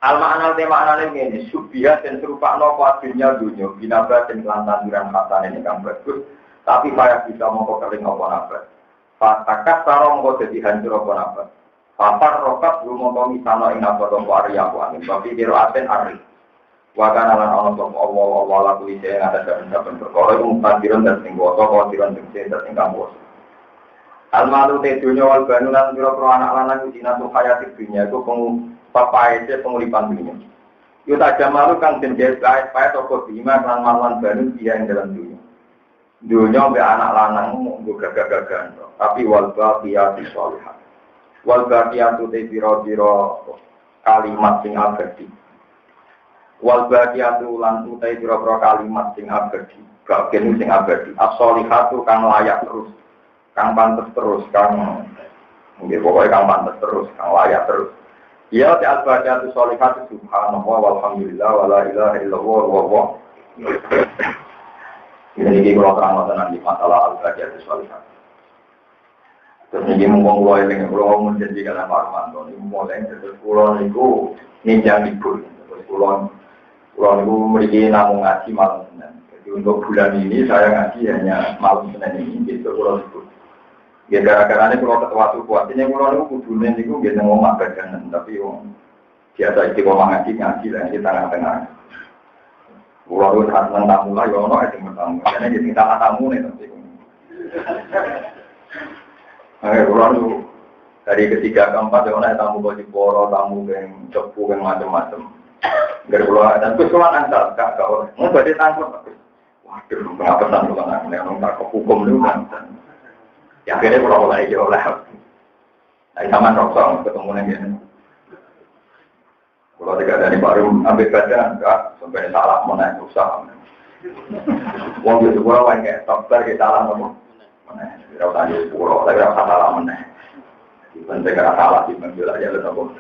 Al-ma'anal tema-anal ini subbihat dan serupa nopo akhirnya dunia binaba dan kelantaran kata ini yang bagus. Tapi payah bisa mau kering nopo nabat. Fatakat sarong mau jadi hancur nopo nabat. Fatar rokat belum mau misano ing nabat nopo Arya aku angin. Tapi diroaten Arya. Wakana lan ana sapa Allah la kuwi sing ada saben perkara iku mutadiron dan sing woso kodiron sing sing kampus. Almalu te dunya wal banulan pira-pira anak lanang dina tu hayati dunya iku papaete penguripan dunya. Yo tak jamalu kang den gawe pae toko bima lan malan banu dia ing dalam dunya. Dunya be anak lanang nggo gagah-gagahan tapi wal baqiyatu sholihah. Wal baqiyatu te pira-pira kalimat sing abadi. Wal baqiyatu lan utai pira-pira kalimat sing abadi, bagian sing abadi. As-sholihatu kang layak terus, kang pantes terus, kang nggih pokoke kang pantes terus, kang layak terus. Ya ta al-baqiyatu sholihatu subhanallah walhamdulillah wala ilaha illallah wallahu. Ini kalau terang-terang di masalah al-baqiyatu sholihatu. Terus ini mumpung kula eling kula menjanji kalian Pak Armanto, ini mulai terus kula niku ninjang libur. Terus kula itu memiliki namun ngaji malam Senin. Jadi untuk bulan ini saya ngaji hanya malam Senin ini. Gitu kalau itu. Ya gara-gara ini kalau ketua tuh kuatnya kalau itu kudunya itu biasa ngomong badangan. Tapi biasa istiqomah ngaji lah di tengah-tengah. Kalau itu saat tamu lah, ya ono itu tamu. Karena jadi kita tamu nih tapi. Kalau itu dari ketiga keempat ya ono tamu bojiboro, tamu yang cepu yang macam-macam. Gerbulah dan kesulitan antar kak orang. Mau berarti tangkap. Waduh, mengapa tangkap orang yang tak hukum dulu kan? Ya akhirnya pulau lagi jauh lah. Dari taman rokok ketemu lagi. Kalau tidak dari baru ambil badan, enggak sampai salah mana usaha. Wong itu pulau lagi dokter kita salah ngomong. Mana? Tidak usah di pulau, lagi rasa salah mana? Penting kerasa salah di menjual aja le sabo.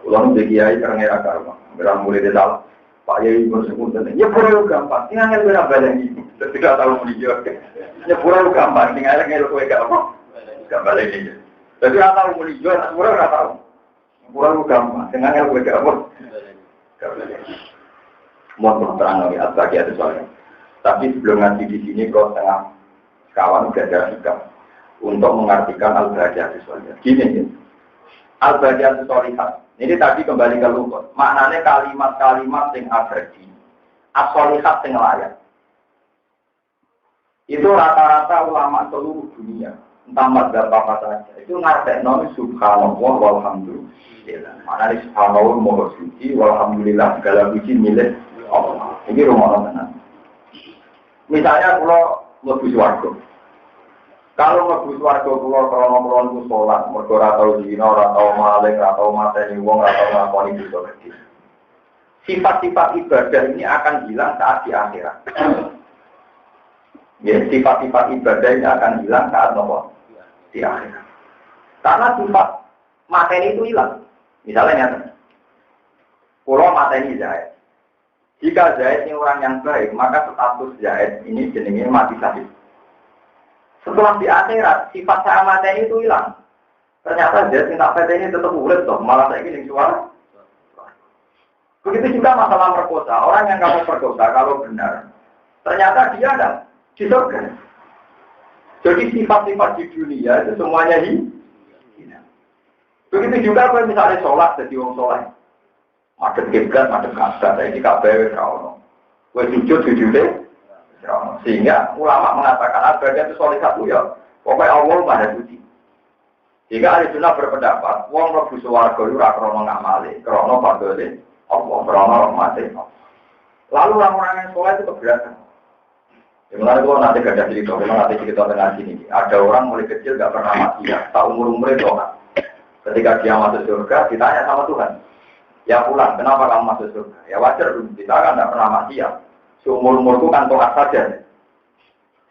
Ulang dikiai karena era karma, berang mulai di dalam. Pak Yai bersekutu, ya pura gampang, tinggal berapa lagi? Tidak tahu menjawab. Ya pura gampang, tinggal ngel kue gampang, gampang lagi. Jadi tahu menjawab, pura nggak tahu. Pura gampang, tinggal ngel kue gampang. Mohon terang lagi bagi ada soalnya. Tapi sebelum ngaji di sini, kau tengah kawan gada sikap untuk mengartikan al-baqiyah soalnya. Gini. Al-baqiyah sholihat. Ini tadi kembali ke lukut. Maknanya kalimat-kalimat yang abadi. As-sholihat yang layak. Itu rata-rata ulama seluruh dunia. Entah mazhab apa saja. Itu ngartekno subhanallah walhamdulillah. Maknanya subhanallah moho suci walhamdulillah segala puji milik Allah. Ini rumah tenan. Misalnya kalau mlebu swarga. Kalau ngebus warga pulau krono-krono itu sholat, mereka ratau zina, ratau maling, ratau mateni wong, ratau ngakoni dosa kecil. Sifat-sifat ibadah ini akan hilang saat di akhirat. Ya, sifat-sifat ibadah ini akan hilang saat nopo di akhirat. Karena sifat mateni itu hilang. Misalnya nyata, pulau mateni Zaid. Jika Zaid ini orang yang baik, maka status Zaid ini jenenge mati syahid. Setelah di akhirat, sifat saya mateni itu hilang. Ternyata dia minta mateni tetap urip toh, malah saya gini suara. Begitu juga masalah perkosa. Orang yang kamu perkosa kalau benar, ternyata dia ada di surga. Jadi sifat-sifat di dunia itu semuanya hilang. Begitu juga kalau misalnya sholat jadi orang sholat, madem kiblat, madem kasar, saya di KPW kalau, gue sujud deh. Sehingga ulama mengatakan ibadah itu soleh satu ya, pokoknya Allah maha suci. Jika ahli sunnah berpendapat, wong mlebu swarga itu ora krana ngamale, krana fadhole Allah, krana rahmate. Lalu orang-orang yang soleh itu keberatan. Sebenarnya itu nanti gak ada cerita, nanti cerita tengah sini. Ada orang mulai kecil gak pernah mati ya, tak umur-umur itu kan. Ketika dia masuk surga, ditanya sama Tuhan, ya pulang, kenapa kamu masuk surga? Ya wajar, kita kan gak pernah mati ya. Umur-umurku kan toat saja.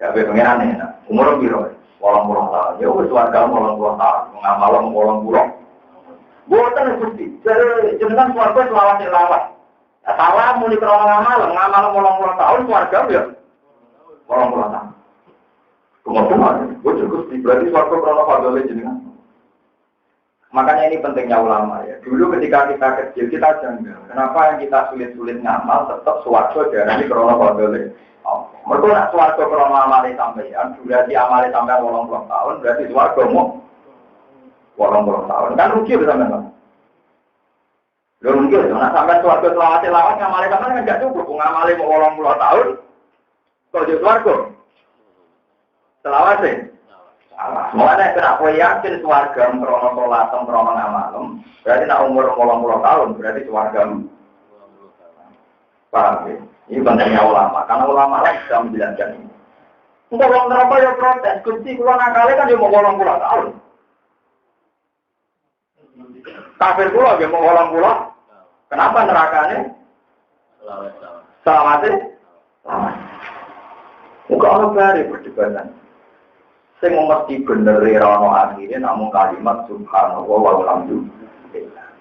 Ya pengen aneh, umur berapa? 80 tahun. Ya wis warga 80 tahun, ngamal 80. Boten Gusti. Jadi jenengan swarga selawat-selawat. Nah, salah muni krono ngamal 80 tahun warga ya. 80 tahun. Kemudian, gue cukup berarti suatu krono fadolnya jenengan. Makanya ini pentingnya ulama ya. Dulu ketika kita kecil kita janggal. Kenapa yang kita sulit-sulit ngamal tetap suwargo darah ini krono fadolnya. Mereka nak suwargo krono amali sampeyan. Berarti amali sampeyan 80 tahun. Berarti suwargo mau 80 tahun. Kan rugi bersama-sama. Lu mungkin, nak sampeyan suwargo selawat-selawat ngamali sampeyan kan gak cukup. Ngamali mau 80 tahun. Kok jadi suwargo? Selawat sih. Mulanya kenapa yakin suarga krono sholat, krono ngamalem, berarti nak umur 80 tahun, berarti suarga. Paham ya? Ini pentingnya ulama, karena ulama lah bisa menjelaskan ini. Untuk orang neraka ya protes, kunci keluar nakalnya kan dia mau 80 tahun. Kafir pula dia mau 80. Kenapa nerakanya? Selamat. Muka orang bari perdebatan. Saya mesti bener rano akhirnya namun kalimat subhanallah walhamdulillah.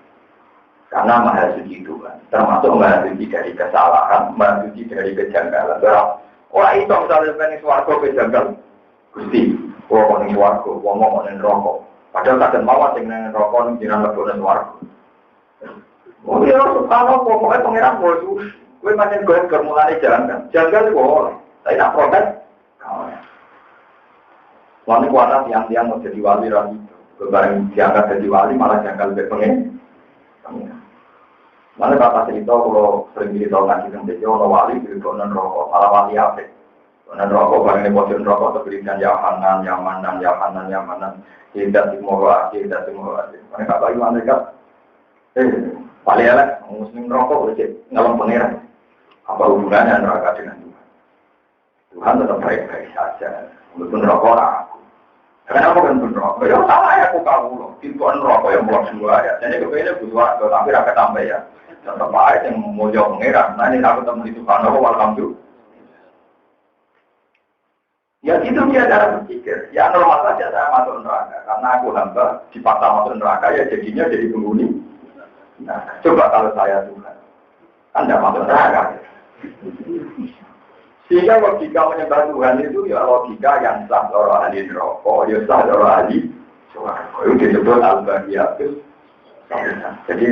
Karena maha suci Tuhan, termasuk maha suci dari kesalahan, maha suci dari kejanggalan. Orang itu misalnya pengen suarga kejanggal, gusti, orang ini suarga, ngomong rokok. Padahal kadang mawar dengan rokok ini jangan lebih suarga. Oh iya, subhanallah, pokoknya pengiran bosu, gue macam gue bermulai jalan, janggal itu boleh. Saya nak protes, Wani kuasa tiang-tiang mau jadi wali rapi, kebarang diangkat jadi wali malah jangkal berpengen. Mana kata cerita kalau sering cerita ngaji tentang ono wali di konon rokok, malah wali apa? Konon rokok barang ini bocor rokok terberikan yamanan, tidak timur, Mereka kata gimana mereka? Wali elek, muslim rokok boleh ngalem pengiran. Apa hubungannya neraka dengan Tuhan? Tuhan tetap baik-baik saja, walaupun rokok aku. Kenapa kan pun rokok? Ya salah ya aku kamu loh. Pintuan rokok yang buat semua ya. Jadi kepengennya butuh tapi rakyat tambah ya. Tetap aja yang mau jauh mengira. Nah ini aku temu itu kan rokok alhamdulillah. Ya itu dia cara berpikir. Ya normal saja saya masuk neraka. Karena aku hamba dipaksa masuk neraka ya jadinya jadi penghuni. Nah coba kalau saya Tuhan, Anda masuk neraka. Sehingga logika menyembah Tuhan itu ya logika yang sah orang ahli neraka, ya sah orang ahli surga. Itu disebut al-bahiyatus. Jadi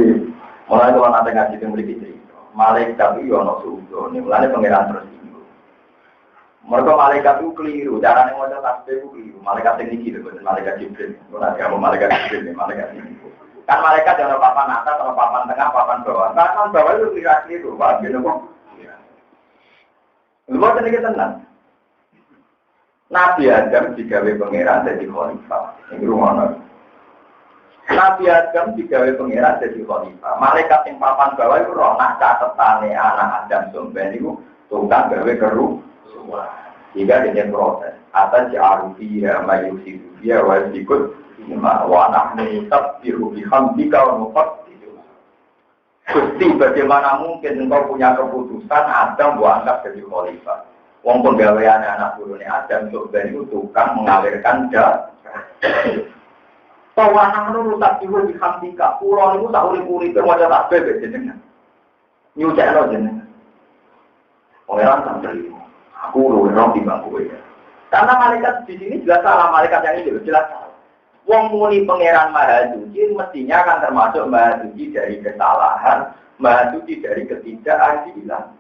mulai kalau nanti ngaji itu memiliki cerita, malaikat itu ono surga. Ini mulanya pengiran tersinggung. Mereka malaikat itu keliru, caranya mau tasbih itu keliru. Malaikat ini gitu, malaikat Jibril. Nanti kamu malaikat Jibril, malaikat ini. Kan malaikat yang ada papan atas, ada papan tengah, papan bawah. Papan bawah itu keliru, paham gitu kok? Lu sedikit tenang. Nabi Adam digawe pangeran jadi khalifah. Ini rumah. Nabi Adam digawe pangeran jadi khalifah. Malaikat yang papan bawah itu roh nak catetane anak Adam sampeyan niku tukang gawe keru semua. Jika dia protes, atas arufi ya mayusi dia wa ikut wa nahnu tabbiru bihamdika wa nuqaddisu. Gusti, bagaimana mungkin engkau punya keputusan Adam buat angkat jadi khalifah? Wong penggawean anak turunnya Adam surga itu tukang mengalirkan darah. Tawanan rusak jiwa di hamdika. Pulau itu tak urip-urip wajah tak bebek jenengan. Nyucekno jenengan. Pangeran santri. Aku luwih roh di bangku ya. Karena malaikat di sini jelas salah, malaikat yang ini jelas salah. Wong muni pangeran maha suci mestinya akan termasuk maha suci dari kesalahan, maha suci dari ketidakadilan.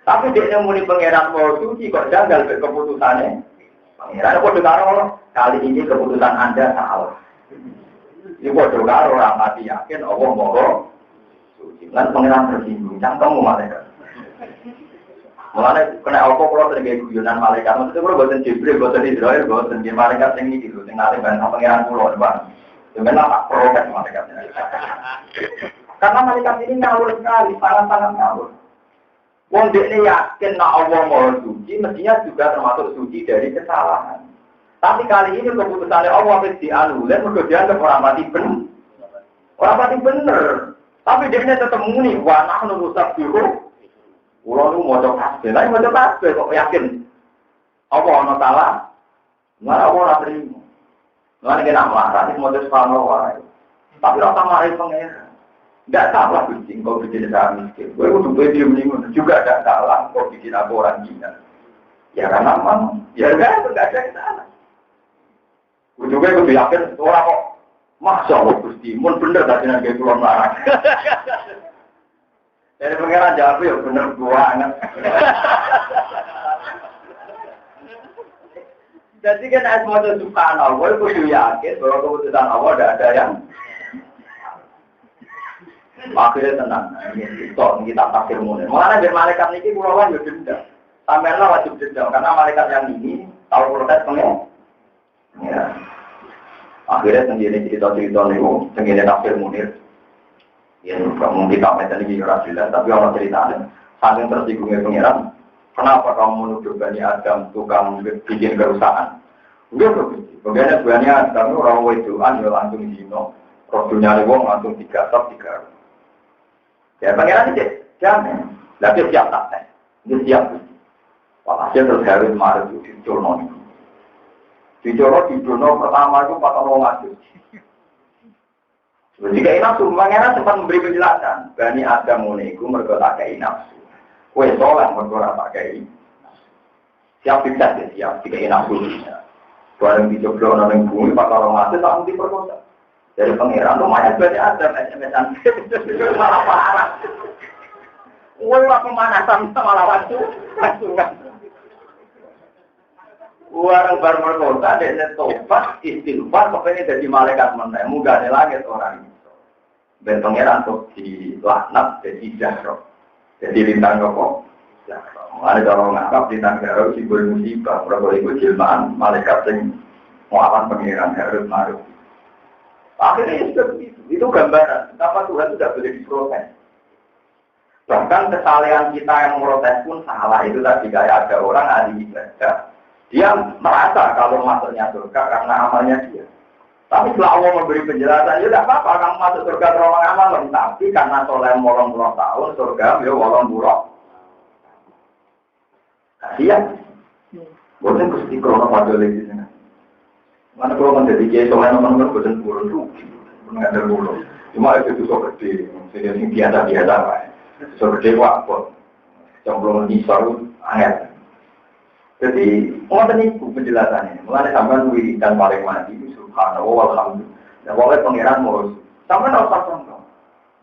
Tapi dia muni pangeran maha suci kok janggal keputusannya. Pangeran kok dengar kali ini keputusan Anda salah. Ini kok dengar orang mati yakin Allah maha suci. Kan pangeran tersinggung, cangkemmu malaikat. Mulanya kena apa kalau terjadi guyonan malaikat, maksudnya kalau buatan Jibril, buatan Israel, buatan di malaikat yang ini gitu, yang nanti banyak pengiran pulau, bang. Sebenarnya tak protes malaikatnya. Karena malaikat ini ngawur sekali, sangat-sangat ngawur. Wong dekne yakin nak Allah mau suci, mestinya juga termasuk suci dari kesalahan. Tapi kali ini keputusannya Allah harus dianulir, mereka dianggap orang mati benar. Orang mati benar. Tapi dekne tetap muni, wa nahnu nusabbihu. Pulau itu mau coba kasih, lain mau coba kasih kok yakin. Apa orang salah? Mana orang terima? Mana kita marah? Ini mau coba marah. Tapi rasa marah pengen. Tidak salah bikin kau bikin saya miskin. Gue udah video minggu juga tidak salah kau bikin aku orang gila. Ya karena memang, ya enggak ada ke sana. Ujungnya gue yakin, orang kok, Masya Allah Gusti, mun bener tadi nanti pulang larang. Jadi pengiran jawab ya bener banget. Jadi kan asma subhanallah, gue yakin bahwa keputusan Allah tidak ada yang akhirnya tenang. Kita takdir munir. Mengenai biar malaikat ini pulauan ya dendam. Sampailah wajib dendam karena malaikat yang ini tahu protes pengen. Ya. Akhirnya sendiri cerita-cerita nih, sendiri takdir munir. Ya, mungkin kita mencari lagi jelas, tapi orang ceritanya saling tersinggungnya pengiran. Kenapa kamu menuduh Bani Adam tukang bikin kerusakan? Udah begitu. Bagaimana Bani Adam orang wedoan ya langsung dino, rohnya wong langsung digasak. Ya pengiran ini jangan, lagi siap tak? Ini siap. Walhasil terus harus marah itu dicorno. Dicorno pertama itu 4 orang ngaji. Jika nafsu, pangeran sempat memberi penjelasan. Bani Adam itu mereka tak kaya nafsu. Kue soleh mereka tak kaya. Siap bisa dia siap jika nafsu. Barang dicoba orang bumi, 4 orang ngaji tak mesti perkosa. Dari pangeran lumayan Bani Adam SMS-an. Malah parah. Wah pemanasan malah langsungan. Orang baru berkota, dia tobat, istighfar, pokoknya jadi malaikat menang. Mudah ada lagi orang itu. Dan pangeran untuk dilaknat, jadi jahroh. Jadi lintang kok. Ada orang ngangkap lintang jahroh, simbol musibah. Berapa itu jilmaan, malaikat yang muawan pangeran harus maruh. Akhirnya itu gambaran. Kenapa Tuhan tidak boleh diprotes. Bahkan kesalahan kita yang protes pun salah. Itu tadi kayak ada orang ahli ibadah. Dia merasa kalau masuknya surga karena amalnya dia. Tapi setelah Allah memberi penjelasan, ya tidak apa-apa kamu masuk surga terowong amal. Tapi karena soleh 80 tahun, surga ya 80. Kasihan. Boleh Gusti krono padha lagi sini. Mana kalau menjadi kiai soleh nomor boten purun rugi. Mengajar dulu. Cuma itu sok gede, sing biasa-biasa wae. Sok gede wae. Jomblo nisor angel. Jadi, orang ini penjelasannya. Mulai sampai wiridan paling mati, subhanallah, walhamdulillah. Walaupun pengiran mau sampai tak usah contoh.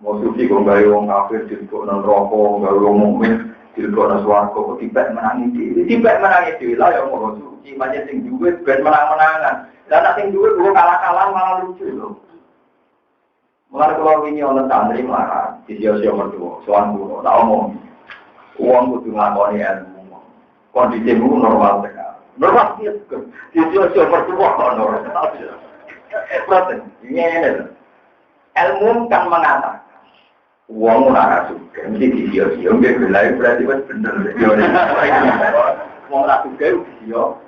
Mau suci, kalau nggak ada orang kafir, diliput rokok, nggak ada orang mukmin, diliput suarga, kok tiba menangis diri. Tiba menangis diri lah, ya mau suci, macam sing duit, ben menang-menangan. Dan sing duit, gue kalah-kalah malah lucu loh. Mulai kalau ini orang santri marah, di sio-sio mertua, soal bunuh, tak omong. Uang kudu ngakoni ilmu. Kondisimu normal sekali. Normal dia sio-sio mertua normal. Protes, ini ilmu kan mengatakan uang ora suka, mesti di sio-sio, nggak gelai berarti bener. Uang ora suka sio.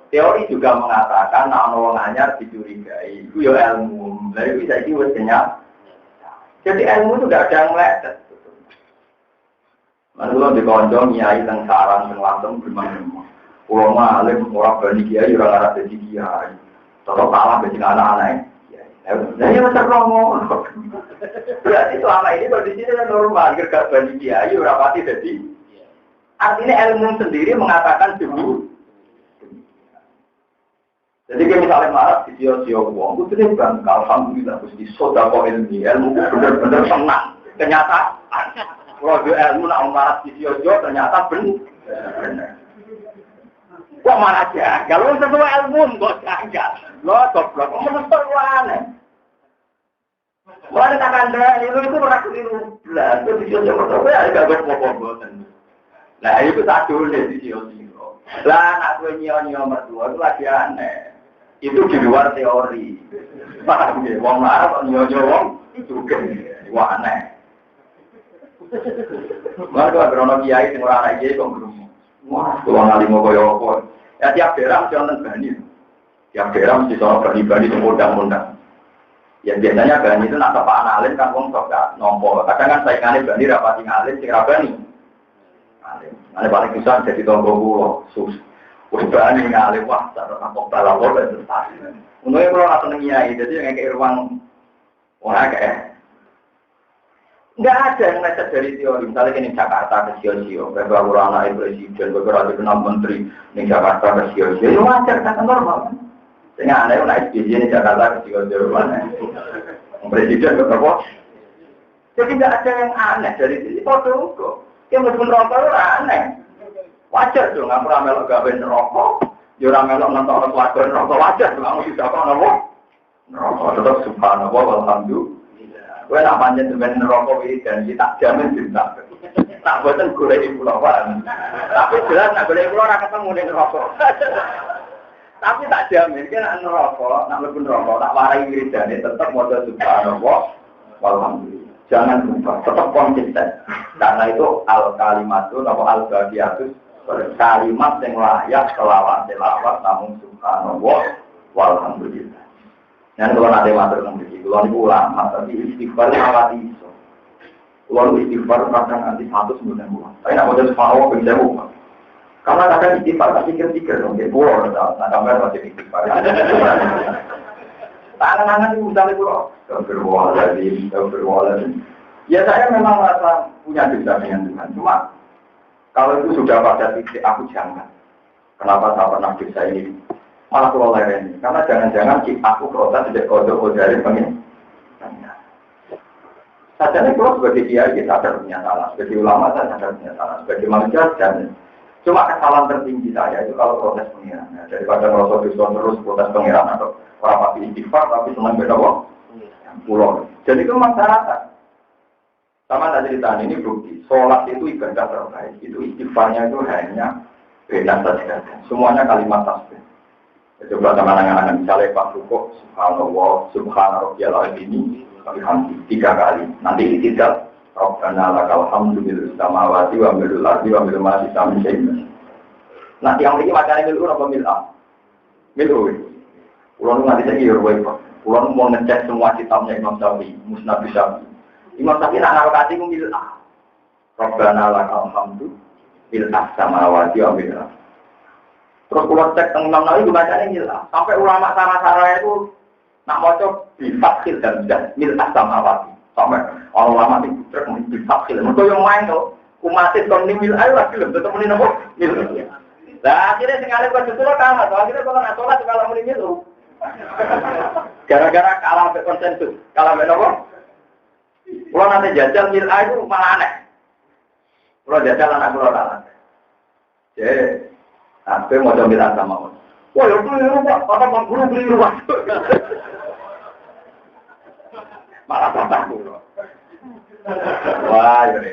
Teori juga mengatakan nak orang anyar dicurigai, itu ya ilmu. Lalu bisa diwujudnya. Jadi ilmu itu tidak ada yang meleset. Lalu di konjong nyai teng sarang teng langsung bermain. Pulau malim orang bani kiai orang arah jadi kiai. Kalau kalah bagi anak-anak nah ini macam romo. Berarti selama ini kondisi kan normal. Kerja bani kiai orang pasti jadi. Artinya ilmu sendiri mengatakan dulu. Jadi kalau misalnya marah di sio-sio uang, itu dia bilang, alhamdulillah, Gusti sodako ilmu benar-benar senang. Kenyataan, kalau dia ilmu nak marah di sio-sio, ternyata benar. Kok marah aja? Kalau sesuai ilmu, kok janggal. Lo goblok, menurut aneh. Mulai tak ada, itu pernah keliru. Lah, itu di sio-sio pertama, ya agak berpokok-pokok. Nah, itu tak boleh di sio-sio. Lah, anak gue nyo-nyo mertua, itu lagi aneh. Itu di luar teori. Paham ya? Wong marah kok nyonya wong itu kan wah aneh. Mereka berono kiai sing ora ana kiai kok ngrumu. Wah, wong alim koyo apa. Ya tiap daerah mesti ana bani. Tiap daerah mesti ana bani-bani sing undang-undang. Ya biasanya bani itu nak tepak alim kan wong sok gak nompo. Kadang kan saingane bani rapati ngalim sing ra bani. Alim. Ane paling bisa jadi tonggo kula. Udah nih ngalih wah, cara nampak balapor dan tertarik. Untungnya kalau nggak seneng nyai, jadi yang kayak ruang wah kayak. Nggak ada yang meleset dari teori. Misalnya di Jakarta ke Sio-Sio, beberapa anak presiden, beberapa kenal menteri di Jakarta ke Sio-Sio, itu wajar, kan normal. Sehingga aneh naik SBY di Jakarta ke Sio-Sio, presiden beberapa. Jadi nggak ada yang aneh dari sini. Kok yang meskipun rokok itu aneh. Wajar dong, aku ramelok gawain rokok, yo ramelok nonton lagu rokok wajar, kamu bisa kok nopo. Rokok tetap subhanallah walhamdulillah. Gue nak panjang dengan rokok ini dan tak jamin cinta. Tak buatan gulai di pulau Wan. Tapi jelas nak gulai pulau orang ketemu dengan rokok. Tapi tak jamin kan nak rokok, nak lebih rokok, tak warai wiridan tetap modal subhanallah walhamdulillah. Jangan lupa, tetap konsisten. Karena itu al-kalimatun atau al-baqiyatus kalimat yang layak selawat namun subhanallah walhamdulillah. Yang kalau nanti matur nanti, kalau ini ulama, tapi istighfar awal iso. Kalau istighfar kadang nanti 190. Tapi nak modal semua bisa buka. Karena kadang istighfar tak pikir-pikir dong, dia pulau, nah sampai masih istighfar. Tangan-tangan itu misalnya pulau, berwala. Ya saya memang merasa punya dosa dengan Tuhan. Cuma kalau itu sudah pada titik aku jangan. Kenapa saya pernah dosa ini? Malah pulau lain ini. Karena jangan-jangan aku protes tidak kodok dari pengen. Sajanya pulau sebagai kiai kita ada punya salah. Sebagai ulama saya ada punya salah. Sebagai manusia dan cuma kesalahan tertinggi saya itu kalau protes pengiran. Daripada merasa dosa terus protes pengiran atau orang pasti istighfar tapi senang beda pulau. Jadi itu masyarakat. Sama tak cerita ini bukti. Sholat itu ibadah terbaik. Itu istighfarnya itu hanya beda saja. Semuanya kalimat tasbih. Coba teman-teman misalnya Pak Rukuk, subhanallah, subhanallah ini bihamdi 3 kali. Nanti tidak Rabbana lakal hamdu bil samawati wa bil ardi wa bil ma fi samawati. Nah, yang ini macamnya milu apa milah? Milu. Pulau nanti saya kira Pak. Pulau mau ngecek semua kitabnya Imam Syafi'i, Musnad Syafi'i. Imam Syafi'i nak ngarokati ku milah. Rabbana lakal hamdu bil samawati wa bil ardi. Terus kalau cek tentang Nawawi bacanya gila. Sampai ulama sarah-sarah itu nak moco difakhir dan milah samawati. Sampai ulama itu difakhir. Mereka yang main tuh umatis kalau ini milah lagi lebih tetap ini nopo milah. Nah akhirnya sekali kau justru kalah. Akhirnya kalau nak sholat kalau mau milah. Gara-gara kalah berkonsensus, kalah bernopo. Kalau nanti jajal milah itu malah aneh. Kalau jajal anak pulau kalah. Jadi aku mau coba sama kamu. Wah, ya keliru Pak. Apa guru keliru Pak? Malah bapakku. Wah, ya.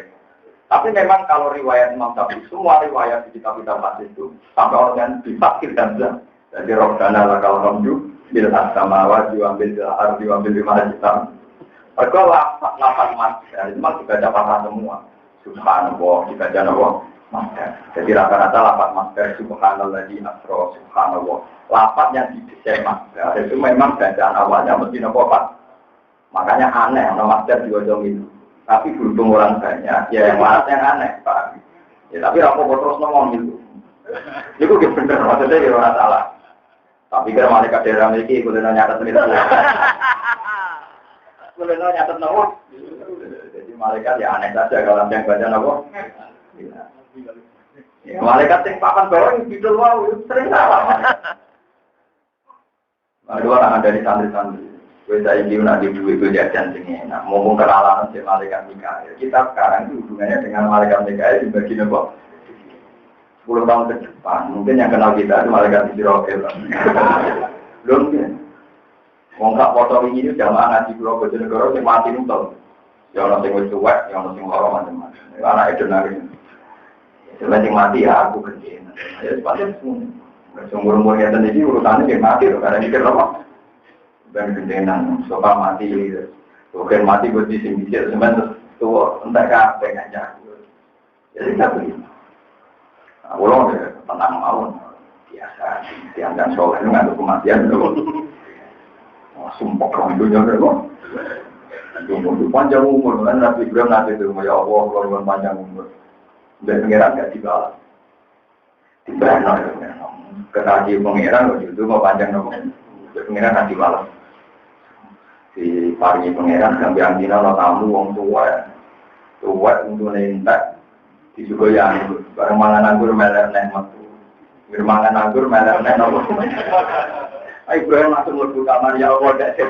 Tapi memang kalau riwayat Imam Syafi'i, semua riwayat di kitab-kitab hadis itu sampai orang difakir dan jelas. Jadi Rabbana lakal hamdu bil samawati wa bil ardi wa bil majid. Mereka lapan mas, itu memang dibaca patah semua. Subhanallah, dibaca Allah. Jadi rata-rata lapat masker subhanallah di asro subhanallah. Lapat yang didesain masker itu memang bacaan awalnya mesti nopo Pak. Makanya aneh nama masker juga itu. Tapi berhubung orang banyak, ya yang mana yang aneh Pak. Ya tapi rapo terus ngomong itu. Itu benar maksudnya ya orang salah. Tapi kira malaikat daerah memiliki kudu nyatet itu. Kudu nyatet nopo. Jadi malaikat ya aneh saja kalau yang baca nopo. Ya, malaikat yang papan bawah yang bidul wow sering salah. Ada orang dari santri-santri. Kita ini nanti duit itu jajan sini. Nah, ngomong kenalan si malaikat Mikael. Kita sekarang itu hubungannya dengan malaikat Mikael dibagi nopo. 10 tahun ke depan, mungkin yang kenal kita itu malaikat Israfil. Belum kan? Wong tak foto ini jamaah ngaji Pulau Bojonegoro yang mati nutol. Ya orang yang cuek, yang orang yang lorong macam-macam. Anak itu nari. Sebenarnya mati ya aku kerja. Ya sepatutnya umur-umurnya sendiri urusannya dia mati loh. Karena mikir apa? Dan kendenan, soal mati. Bukan mati buat di sini. Sebenarnya tua, entah apa aja. Jadi tak beli. Aku loh tentang mau biasa. Dianggap soal itu nggak ada kematian loh. Sumpah orang dunia loh. Umur panjang umur kan Nabi Ibrahim nanti itu ya Allah kalau panjang umur. Dan pengiran nggak dibalas, dibalas kekasih pengiran itu mau panjang nomor, pengiran nggak dibalas. Si pari pengiran sampai antina lo tamu wong tua, tuwek untuk nentak disuguh yang bareng mangan anggur melek nek metu. Mangan anggur melek nek nopo. Ai Ibrahim langsung mlebu kamar ya Allah dak.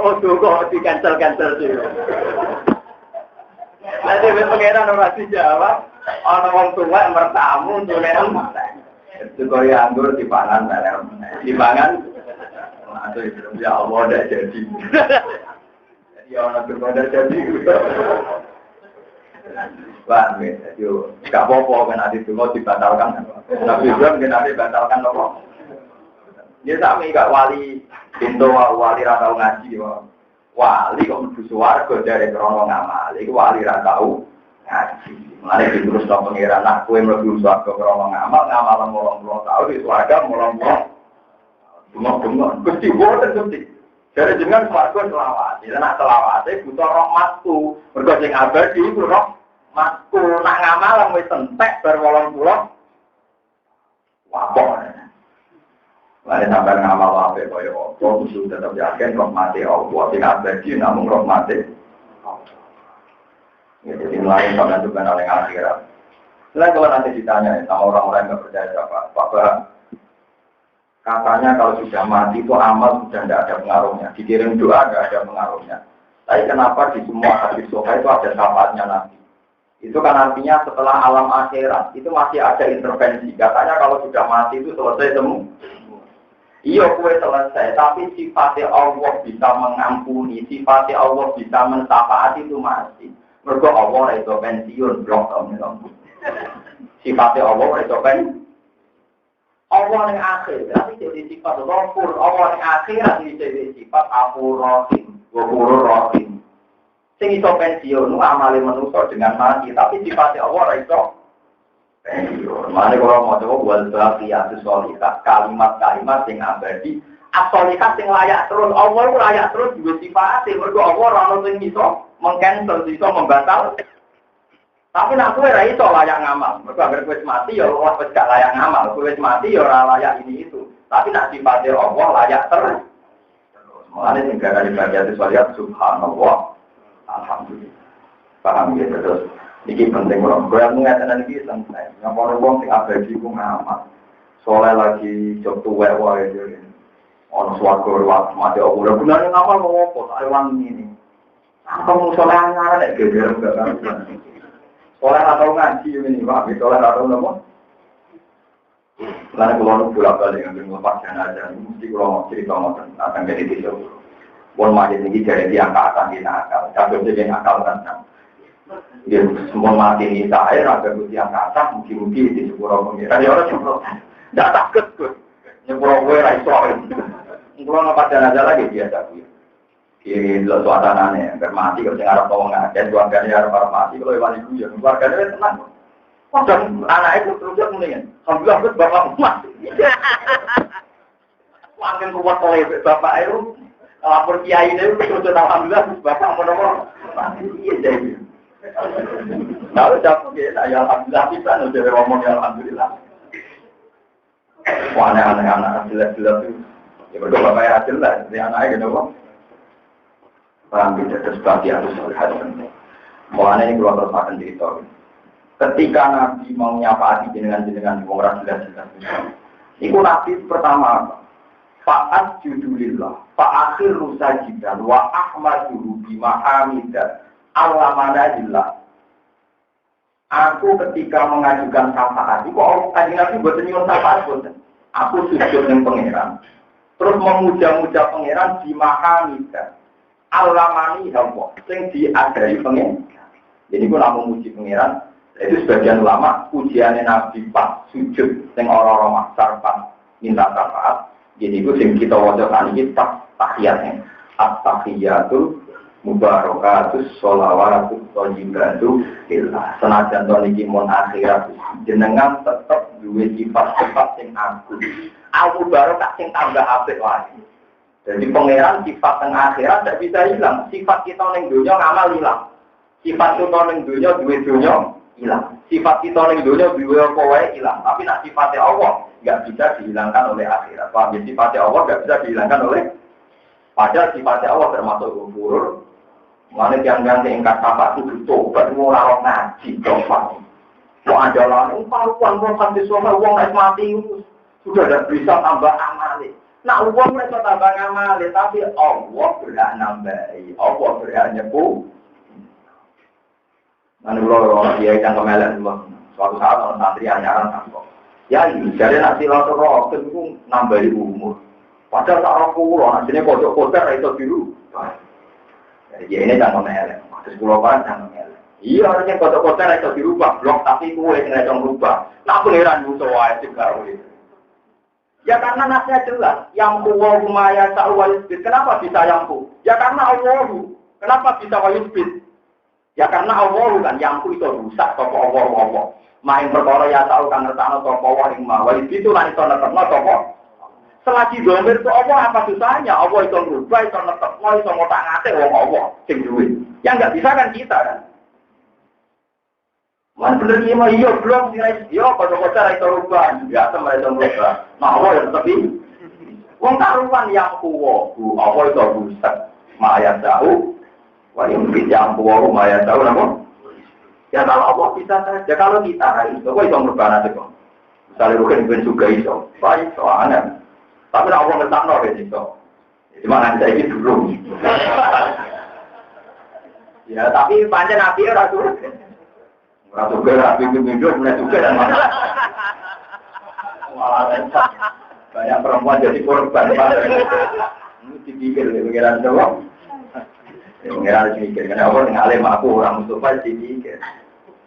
Oh tuh kok di cancel sih. Nanti pengeran ora dijawab. Ana wong tuwek mertamu untuk nek disuguh anggur dipangan melek. Dipangan atau ya Allah dak jadi. Jadi orang berbeda jadi. Wah, yo, gak apa-apa kan adi tunggu dibatalkan. Nabi Ibrahim kan adi batalkan apa? Dia sami gak wali pintu wali ra tau ngaji yo. Wali kok mlebu swarga dari krono ngamal. Iku wali ra tau ngaji. Mulane diterus nang pangeran nak kowe mlebu swarga krono ngamal 80 tahun di swarga 80. Cuma Gusti boten Gusti. Dari jenengan swarga selawat. Yen nak selawate butuh rahmatku. Mergo sing abadi iku rahmatku. Nak ngamal wis entek bar 80. Wapok. Lain sampai ngamal apa kaya apa mesti tetap yakin rahmate Allah sing abadi namung rahmate Allah. Ya jadi lain sampai juga nang akhirat. Selain kalau nanti ditanya sama orang-orang yang nggak percaya Pak katanya kalau sudah mati itu amal sudah tidak ada pengaruhnya. Dikirim doa tidak ada pengaruhnya. Tapi kenapa di semua hadis sahih itu ada syafaatnya Nabi? Itu kan artinya setelah alam akhirat itu masih ada intervensi. Katanya kalau sudah mati itu selesai semua. Iya kue selesai. Tapi sifatnya Allah bisa mengampuni, sifatnya Allah bisa mensyafaati itu masih. Mergo Allah itu pensiun blok tahun. Sifatnya Allah itu pensiun. Allah yang akhir, tapi jadi sifat Ghafur. Allah yang akhirat jadi sifat Ghafur Rahim, Ghafur Rahim. Sing iso pensiun, amale manusia dengan mati, tapi sifatnya Allah iso pensiun. Mane kalau mau coba buat baqiyatus sholihah, kalimat-kalimat yang abadi, as-sholihah yang layak terus. Allah itu layak terus juga sifatnya. Mergo Allah ora ono sing iso mengcancel, iso membatal. Tapi nak kowe ra iso layak ngamal. Mergo anggere kowe mati ya Allah wis gak layak ngamal. Kowe mati ya ora layak ini itu. Tapi nak sifate Allah layak terus. Mulane sing gara ibadah itu sholat subhanallah. Alhamdulillah. Paham ya terus. Iki penting kula. Kowe ngatakan iki santai. Nyapa wong sing abadi ku ngamal. Soleh lagi job tuwek wae dhewe. Ono swarga ruwet mati ora gunane ngamal kok opo sak ewan ini. Apa mung soleh ngamal nek geger enggak kan. Orang atau ngaji ini, Pak. Orang atau apa? Lalu kalau pulang balik dengan lepas jenazah, mesti kalau cerita macam akan jadi tisu. Pun majlis ini jadi diangkat di nakal, tapi jadi nakal kan? Dia semua mati ini saya, agak bukti angkatan, mungkin di sebuah pengiran. Ya orang cuma tidak takut tuh, nyebur gue raisoin. Kalau lepas jenazah lagi biasa gue. Kiri suasananya, bermati kalau saya harap tolong ngajak, keluarganya harap mati, kalau iwan ibu ya, keluarganya tenang. Oh, dan anak itu terus mendingan, alhamdulillah itu bapak mati. Makin kuat oleh bapak itu, lapor kiai itu terus alhamdulillah bapak mau mati. Iya jadi. Lalu jatuh ya, ya alhamdulillah kita udah ngomong ya alhamdulillah. Wah aneh-aneh anak jelas-jelas itu, ya berdua bapak ya jelas, jadi anaknya gitu. Paham tidak terus bagi harus melihat. Mulanya ini keluar terus akan cerita. Ketika Nabi mau nyapa dengan orang jelas-jelas. Itu Nabi pertama apa? Fa'at judulillah, fa'akhir rusajidan, wa ahmaduhu bimahamidah, alamanadillah. Aku ketika mengajukan syafaat, itu orang tadi Nabi buat nyuruh syafaat. Aku sujud dengan pangeran. Terus memuja-muja pangeran bimahamidah. Alamani Allah, yang diadari pengen. Jadi aku nak memuji pengiran. Itu sebagian ulama pujiannya Nabi Pak sujud, yang orang-orang maksar Pak minta syafaat. Jadi itu yang kita wajah tadi kita tahiyatnya. At-tahiyatul mubarakatus sholawatu thayyibatu lillah. Senajan to niki mon akhirat jenengan tetap duwe sifat-sifat sing agung. Aku baru tak sing tambah apik wae. Jadi pangeran sifat yang akhirat tidak bisa hilang. Sifat kita yang dunia ngamal hilang. Sifat kita yang dunia duit dunia hilang. Sifat kita yang dunia duit kowe hilang. Tapi nak sifatnya Allah nggak bisa dihilangkan oleh akhirat. Paham? Sifatnya Allah nggak bisa dihilangkan oleh Padahal sifatnya Allah termasuk ghafur. Mana yang ganti ingkar sapa itu tobat mau larang ngaji tobat. Mau andalan paruan wong kan disuruh wong nek mati sudah ada bisa tambah amale. Nah wong nek tambah amale tapi Allah berhak nambahi, Allah berhak nyepu. Mana kalau dia yang kemelan suatu saat orang santri anyaran takut. Ya ini jadi nanti langsung roh itu nambahi umur. Padahal tak roh pulau, nantinya kocok-kocok itu biru. Ya ini jangan melek, terus pulau kan jangan melek. Iya harusnya kota-kota itu dirubah blok, tapi kue yang itu berubah. Nah pengiran musuh aja juga. Ya karena nasnya jelas, yang kuwa rumaya sa'walisbid. Kenapa bisa yang ku? Ya karena Allahu. Kenapa bisa walisbid? Ya karena Allahu kan, yang ku itu rusak toko Allah. Main perkara ya tahu kan ngertana toko wahimah. Walisbid itu lah itu netepno toko. Selagi domir itu Allah apa susahnya? Allah itu berubah, itu netepno, itu ngotak-ngatik wong Allah. Sing duit. Ya nggak bisa kan kita kan? Mas bener iya belum iya kocok-kocok itu rubah. Biasa mereka rubah. Nah Allah yang tepi. Wong karuan yang kuwa, Allah itu rusak. Maya tahu. Wah yang kuwa maya tahu nama. Ya kalau Allah bisa saja, kalau kita itu, Allah itu berubah nanti kok. Misalnya bukan juga itu, baik soalnya. Tapi Allah ngetakno kan itu. Cuma nanti saya ini dulu. Ya tapi panjang nabi rasul. Rasul rabi itu mulai juga. Banyak perempuan jadi korban. Ini dipikir pengiran doang. Pengiran dipikir. Karena Allah yang alim aku orang Mustafa dipikir.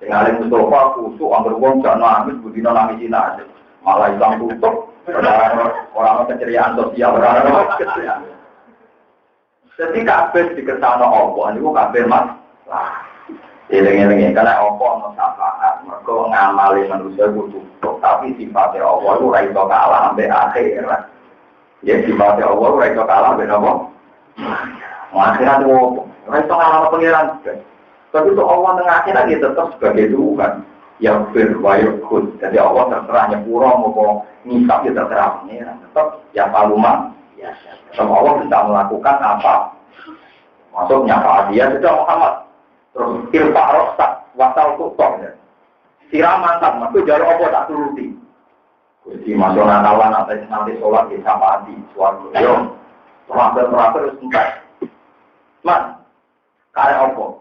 Yang alim Mustafa kusuk anggur wong jangan nangis budina nangis Cina. Malah hilang tutup. Orang keceriaan sosial, orang keceriaan. Jadi kabeh dikersano Allah, niku kabeh mas. Eling-eling karena Allah ono syafaat, mergo ngamali manusia kudu tutup, tapi sifatnya Allah itu ora iso kalah sampai akhirat. Ya sifatnya Allah ora iso kalah sampai apa? Akhirat ora iso kalah pengiran. Tapi itu Allah tengah akhirat dia tetap sebagai Tuhan. Yang berwayukut, jadi Allah terserah nyepura mau ngisap ya terserah ya, tetap ya paluma ya, sama Allah bisa melakukan apa masuk nyapa dia sudah Muhammad terus ilfa'roh tak wasal tutok ya sirah mantap, maksud jalur Allah tak turuti jadi masuk nakalan nanti sholat di sama hati suatu yo terakhir terus entar mas karya Allah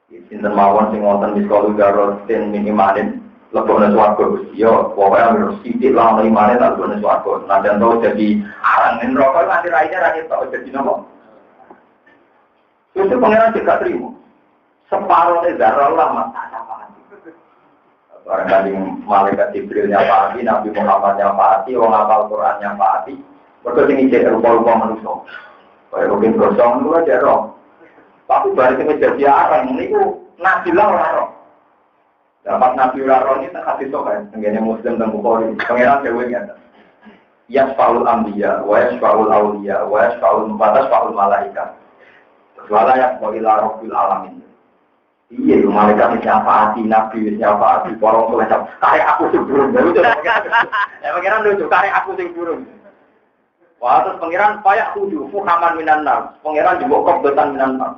sinten mawon sing wonten di sekolah garor ten minimalin lebokne swarga Gusti yo pokoke harus sithik lah minimalin tak lebokne swarga najan to jadi arang ning neraka nanti raine ra ketok jadi napa itu pangeran juga terima separuh zarah lah mata apa barangkali malaikat Jibril nyapati Nabi Muhammad nyapati wong hafal Quran nyapati mergo sing ijek rupa-rupa manusa kaya mungkin gosong itu aja roh. Tapi balik ke jadi arang ini ku nabi lah orang. Dapat nabi orang ini tak hati sokan. Tengganya Muslim dan Bukhari. Pangeran ceweknya. Yasfaul ambiya, wa yasfaul awliya, wa yasfaul mubatas, faul malaika. Terus ya sebagai larofil alamin. Iya, malaikat siapa hati nabi siapa hati porong tuh macam. Karek aku sebelum. Ya pangeran lucu. Karek aku sebelum. Wah terus pangeran payak tujuh. Fuhaman minan nar. Pangeran juga kok betan minan nar.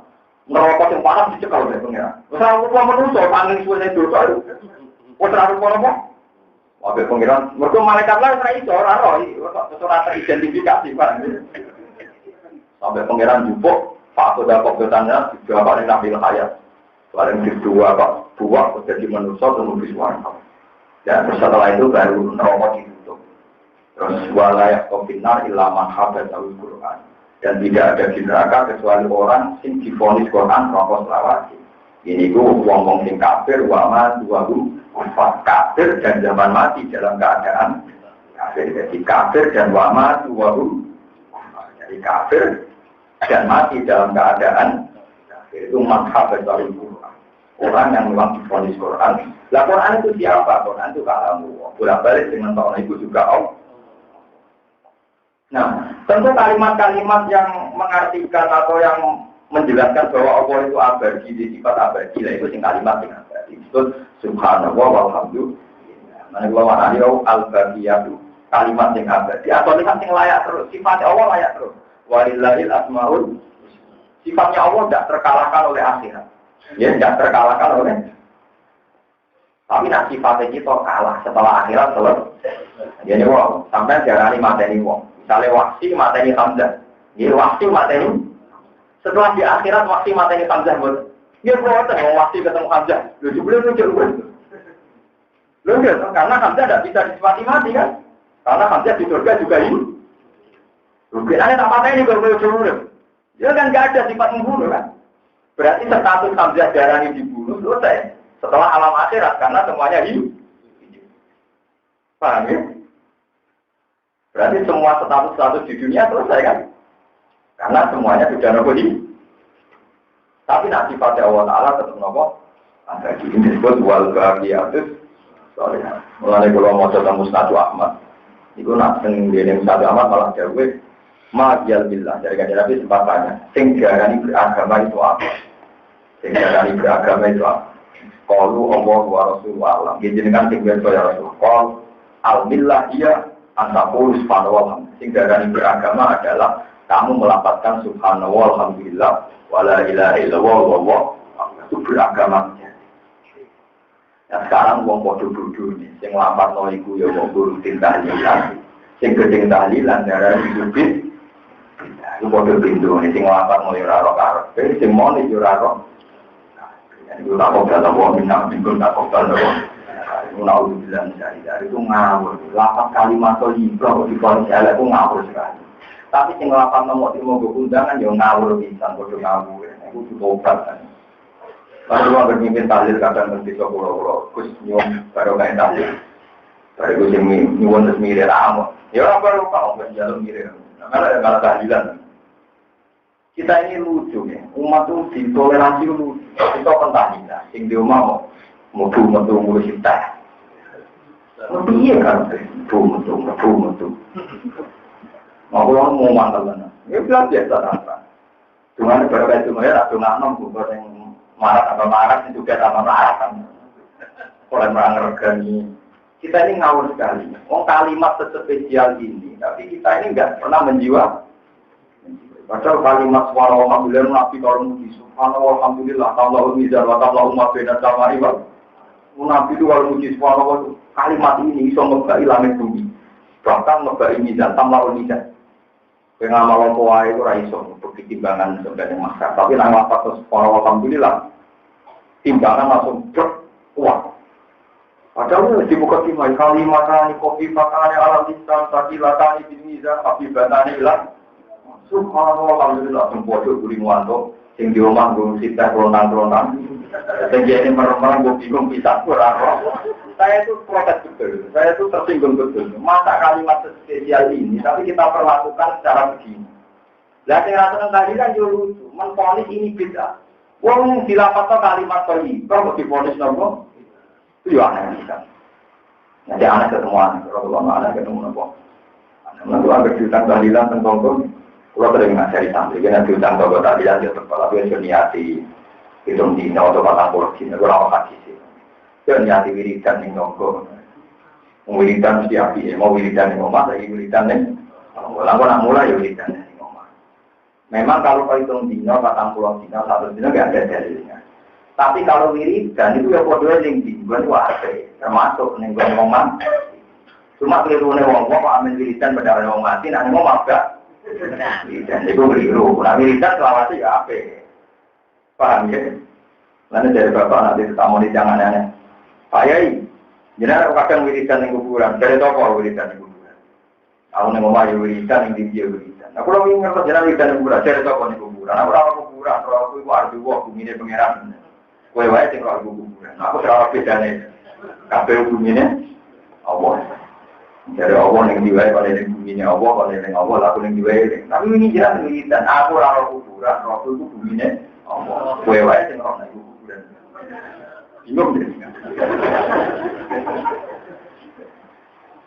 Neraka yang panas dicekal oleh pengira. Usaha rupa manusia, angin suwene dosa. Usaha rupa apa? Wabe pengiran. Mereka malaikat lah ora iso ora roh, ora teridentifikasi Pak. Sampai pengiran jupuk, Pak sudah kebetulannya juga Pak Nabil Hayat. Paling kedua Pak, dua jadi manusia kemudian suara. Dan setelah itu baru neraka ditutup. Terus walayak kopinar ilaman habat al-Quran. Dan tidak ada di neraka kecuali orang sing divonis Quran rokok selawasi. Ini ku wong-wong sing kafir, waman, duahu, kufar kafir dan zaman mati dalam keadaan kafir. Jadi kafir dan waman, duahu, jadi kafir dan mati dalam keadaan kafir. Itu madhab dari Quran. Orang yang memang divonis Quran. Lah Quran itu siapa? Quran itu kalamu. Bolak-balik dengan tahun itu juga Allah. Nah, tentu kalimat-kalimat yang mengartikan atau yang menjelaskan bahwa Allah itu abadi, di sifat abadi, itu sing kalimat yang abadi. Itu subhanallah walhamdulillah. Mana al-badiyatu kalimat yang abadi. Atau kalimat yang layak terus, sifat Allah layak terus. Walillahil asmaul. Sifatnya Allah tidak terkalahkan oleh akhirat. Ya, tidak terkalahkan oleh. Tapi nak sifatnya kita kalah setelah akhirat selesai. Jadi wow, sampai jarani mateni wong. Misalnya Wahsy mateni Hamzah. Dia Wahsy mateni. Setelah di akhirat Wahsy mateni Hamzah buat. Dia buatan Wahsy ketemu Hamzah. Lu sebelum lu karena Hamzah tidak bisa disifati mati kan? Karena Hamzah di surga juga ini. Rugiannya tak mateni juga belum. Dia kan nggak ada sifat membunuh kan? Berarti status Hamzah darahnya dibunuh selesai setelah alam akhirat karena semuanya hidup. Paham ya? Berarti semua status di dunia selesai kan? Karena semuanya sudah nopo hidup. Tapi nanti pada Allah Taala tetap nopo. Ada di ini disebut wal baqiyatus sholihah. Mulane kalau mau coba Musnad Ahmad, itu nak sendiri Musnad Ahmad malah jauh. Ma'al billah dari kanjeng Nabi sempat tanya, sing diarani beragama itu apa? Sing diarani beragama itu apa? Qalu Allah wa Rasulullah alam. Jenengan sing biasa ya Rasul. Qal al-millah iya antaqulu subhanahu wa ta'ala. Sing diarani beragama adalah kamu melafazkan subhanahu walhamdulillah wala ilaha illallah wallahu itu beragama. Nah sekarang wong padha bodho nih sing lafazno iku ya wong rutin tahlilan. Sing gedeng tahlilan darani hidup. Itu bodoh pintu, ini sing lapar mau yuraro karep, sing mau nih yuraro. Itu tak kok dalam wong minang, minggu tak kok dalam wong. Itu nak udah bilang dari itu ngawur. Lapan kalimat libro di konser itu ngawur sekali. Tapi sing lapar nomor di mau undangan ya ngawur bisa, bodoh ngawur. Itu tobat kan. Lalu orang bermimpin tahlil kadang nanti pulau-pulau, kus nyom baru kain tahlil. Baru gue nyuwun terus mirip amat. Ya orang baru kau berjalan mirip. Malah tahlilan. Kita ini lucu ya, umat itu ditoleransi lucu. Kita pentahlilan, sing di rumah mau metu ngurus kita. Iya kan, metu. Mau pulang mau mantel mana? Ya bilang biasa apa. Cuma beberapa itu ya, atau nggak bukan yang marah itu juga sama marah kan. Oleh merangkani. Kita ini ngawur sekali. Kalimat spesial ini, tapi kita ini nggak pernah menjiwa. Padahal kalimat suara alhamdulillah nabi kalau muji subhanallah alhamdulillah Allahu mizan wa ta'ala umat bina samari wa nabi itu kalau muji subhanallah kalimat ini bisa ngebai langit bumi bahkan ngebai mizan tamlahu mizan pengamal kuah itu raiso untuk timbangan sebenarnya masyarakat tapi nama kata subhanallah alhamdulillah timbangan langsung berkuat padahal dibuka timai kalimat kopi pakane alam lisan sakilatani bin mizan afibatani ilah subhanallah, alhamdulillah, sempodo guling wanto, sing di rumah gue sita kelonan, sing ini meremang gue bingung bisa kurang. Saya itu protes betul, saya itu tersinggung betul. Masa kalimat spesial ini, tapi kita perlakukan secara begini. Lah yang rasa tadi kan juga lucu, menfonis ini beda. Wong dilapatkan kalimat tadi, kalau difonis nopo, itu ya aneh kan. Jadi aneh ketemuan, kalau aneh ketemu nopo. Nanti agak diutang tahlilan tentang kalau sering ngajari santri, kan nanti utang bawa tahlilan dia terpala, dia niati hitung dina atau patang puluh dina, gue lama kaki sih. Dia niati wiridan yang nongko, mau wiridan mesti api, mau wiridan yang ngomong, lagi wiridan yang kalau nak mulai ya wiridan yang ngomong. Memang kalau hitung dina, patang puluh dina, satu dina nggak ada dalilnya. Tapi kalau wiridan itu ya kodenya yang dibuat wae, termasuk yang gue ngomong. Cuma keliru nih ngomong, amin wiridan pada orang mati, nanti ngomong apa? Dan itu keliru. Nah wiridan selawat ya apa? Paham ya? Lalu dari bapak nanti ketemu di jangan aneh. Pak Yai, jangan kadang wiridan yang kuburan. Dari toko wiridan yang kuburan. Aku nih ngomong ya wiridan yang tinggi wiridan. Aku kalau ingin ngerti jangan wiridan yang kuburan. Dari toko yang kuburan. Aku rawat kuburan. Kalau aku itu ardu wah bumi pengeran. Kue wae sing rawat kuburan. Aku rawat bedane. Kabeh bumine Allah. Dari Allah yang diwai pada yang buminya Allah, pada yang Allah laku yang diwai. Tapi ini jelas wiridan. Aku rawat kuburan. Waktu itu bumine Allah. Kue wae sing rawat kuburan. Bingung deh.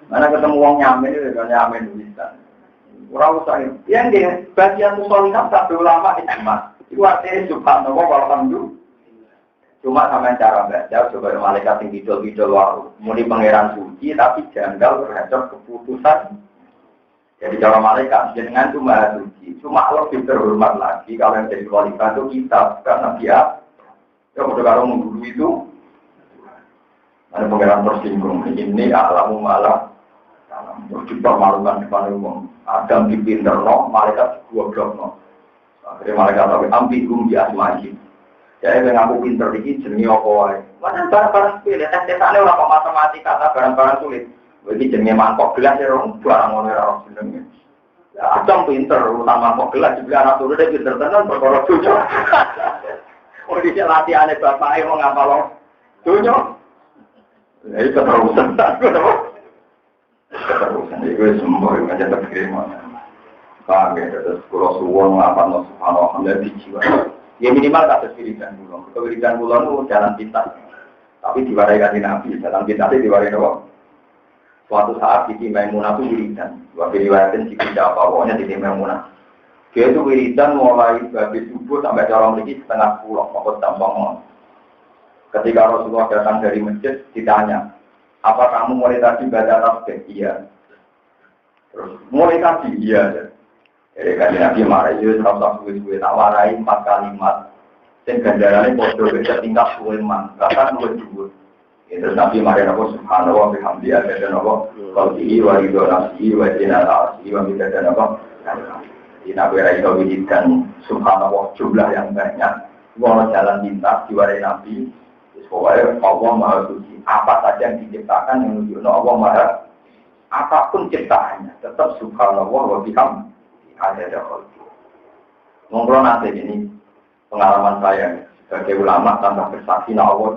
Mana ketemu uang nyamen itu kan nyamen wiridan. Orang usah ini. Yang dia bagian musolinam satu ulama itu mas. Itu artinya subhanallah walhamdulillah. Cuma sama cara baca, coba malaikat yang bidol-bidol muni pangeran suci, tapi janggal terhadap keputusan. Jadi kalau malaikat jenengan itu maha suci, cuma lebih terhormat lagi kalau yang jadi khalifah itu kita, karena dia ya udah kalau mengguru itu ada pengeran tersinggung. Ini alamu malah dipermalukan depan umum. Adam dipinter no, malaikat dua blok no. Akhirnya malaikat tapi ambigum di asmaji. Jadi yang aku pinter ini jenis apa wae. Mana barang-barang sulit, tes-tesane orang kok matematika, barang-barang sulit. Bagi jenis mangkok gelas ya orang barang ngono ora jenenge. Ya Adam pinter, utang mangkok gelas juga anak turun dia pinter tenan perkara dunya. Oh dia latihane bapake wong ngapal dunya. Ini keterusan, keterusan itu semua yang aja terkirim. Paham ya, terus kalau suwon ngapain subhanallah di jiwa. Ya minimal tak wiridan bulan. Wiridan bulan itu jalan pintas. Tapi diwarai kanjeng Nabi, jalan pintas itu diwarai apa? Suatu saat di Maimunah itu wiridan. Waktu riwayatin di kita apa pokoknya di Maimunah. Dia itu wiridan mulai habis subuh sampai dalam lagi setengah 10, pokok tampang. Ketika Rasulullah datang dari masjid, ditanya, apa kamu mulai tadi baca tasbih? Iya. Terus mulai tadi? Iya. Jadi kan Nabi marah, itu serasa suwe-suwe, tak warai 4 kalimat. Dan ganjarannya bodoh, bisa tingkat suwe man, bahkan suwe-suwe. Terus Nabi marah, aku subhanallah, bihamdiyah, dan apa? Qalbihi, wa ridho nafsihi, wa jinat arsihi, wa midah, dan apa? Di Nabi Raihah wujudkan subhanallah, jumlah yang banyak. Semua jalan pintas, diwarai Nabi. Pokoknya Allah Maha Suci. Apa saja yang diciptakan yang menunjukkan Allah Maha, apapun ciptaannya tetap subhanallah wa bihamdihi ada khalqi. Ngobrol nanti ini pengalaman saya sebagai ulama tanpa bersaksi na Allah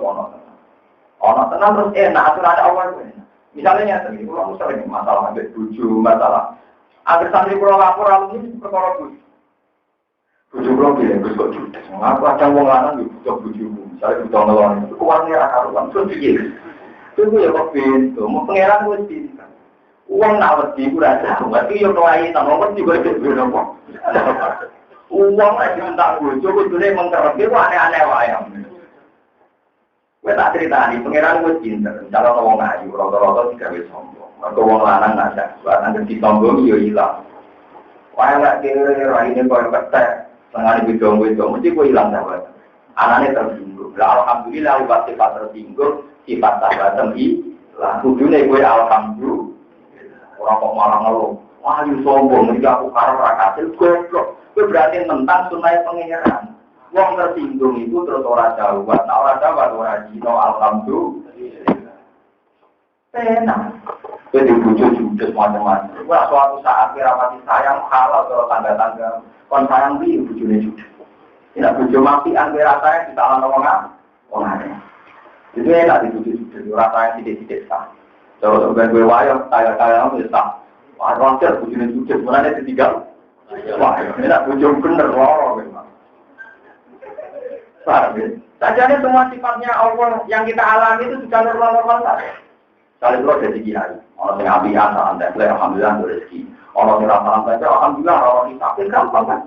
ono tenang terus enak aturan Allah itu enak. Misalnya tadi ulama sering masalah ambek bojo, masalah agar santri kula lapor alumni perkara bojo. Bojo kula bilang wis kok judes. Aku ada wong lanang yo butuh bojomu. Misalnya butuh ngelon itu uangnya akaruan terus piye. Itu ya kok pintu, mau pangeran wis pintu. Uang nak wedi ku ra tahu, tapi yo kelai ta nomor juga itu nopo. Uang lagi minta bojo kudune mengkerepe ku aneh-aneh wae. Kowe tak critani pangeran wis pinter, calon wong ayu rata-rata digawe sombong. Mergo wong lanang nak jagoan nang disombong yo ilang. Wae lek kene raine koyo ketek. Sengaja bidong-bidong, mesti gue hilang sahabat. Anaknya tersinggung. Lah alhamdulillah obat sifat tersinggung, sifat sahabat lah kudunya gue alhamdulillah. Orang kok malah ngeluh. Wah, you sombong, jika aku karep ra kasil, goblok. Gue berarti tentang sunai pengeran. Wong tersinggung itu terus ora jawab, ora jawab, ora jino alhamdulillah. Tenang. Gue dibujuk judes macam-macam. Wah, suatu saat kira mati sayang halal kalau tangga-tangga. Kon sayang di bujune juga. Tidak bujo mati angger rasanya kita alam ngomong aneh. Itu enak dibujuk juga. Rasanya tidak sah. Kalau sebagai gue wayo, kaya itu sah. Wah, roncer bujune juga. Mulanya ditinggal. Wah, enak bujo bener loro memang. Paham ya? Sajane semua sifatnya Allah yang kita alami itu sudah normal-normal saja. Kali itu ada kiai. Orang yang abian, alhamdulillah rezeki. Orang yang salam tempel, alhamdulillah orang yang sakit gampang kan?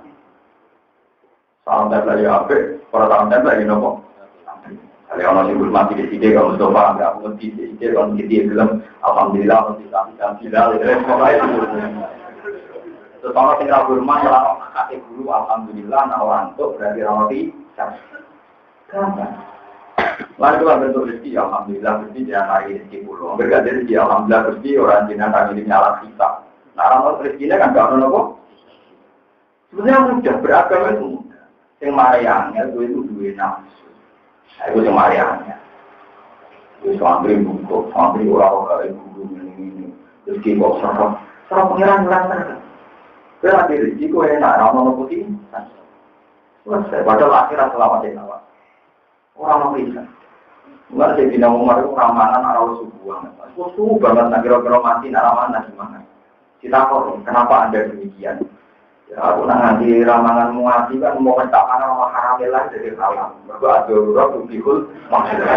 Salam tempel ya apa? Para salam tempel ya nopo. Kalau orang yang bermati di sini, kalau Mustafa nggak mengerti di sini, kalau kita bilang alhamdulillah mesti alhamdulillah, terus orang yang nggak bermati, kalau kakek guru alhamdulillah, nah orang itu berarti orang di gampang. Lalu itu bentuk rezeki, alhamdulillah rezeki jangan hari rezeki pulau. Berganti rezeki, alhamdulillah rezeki orang jinak kami ini alat kita. Nah, orang rezekinya kan gak ada apa. Sebenarnya mudah, beragama itu mudah. Yang mariannya itu dua nafsu. Nah, itu yang mariannya. Itu santri buku, santri orang-orang buku ini. Rezeki kok serap pengiran-pengiran. Berarti rezeki kok enak, orang-orang putih. Selesai, padahal akhirat selamat ya kawan. Orang bisa. Enggak saya bilang Umar itu ramalan arah subuh. Subuh banget, nak kira-kira mati ramalan gimana? Kita kok, kenapa Anda demikian? Ya, aku nanti ramalan muati kan mau mentak mana mau haramilah jadi salah. Bapak ada orang bukikul maksudnya.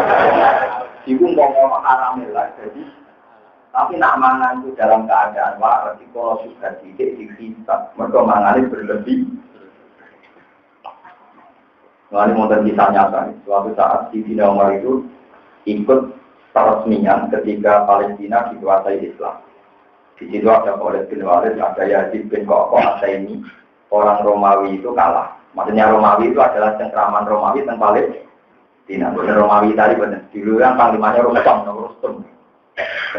Ibu mau haramilah jadi. Tapi nak mangan itu dalam keadaan waras. Kalau sudah sedikit dihisap, mereka mangan berlebih. Lalu mau kisah nyata, suatu saat Sayyidina Umar itu ikut peresmian ketika Palestina dikuasai Islam. Di situ ada Khalid bin Walid, ada Yazid bin Qaqah ini. Orang Romawi itu kalah. Maksudnya Romawi itu adalah cengkraman Romawi tentang Palestina. Bukan Romawi tadi benar. Dulu kan panglimanya Rustum.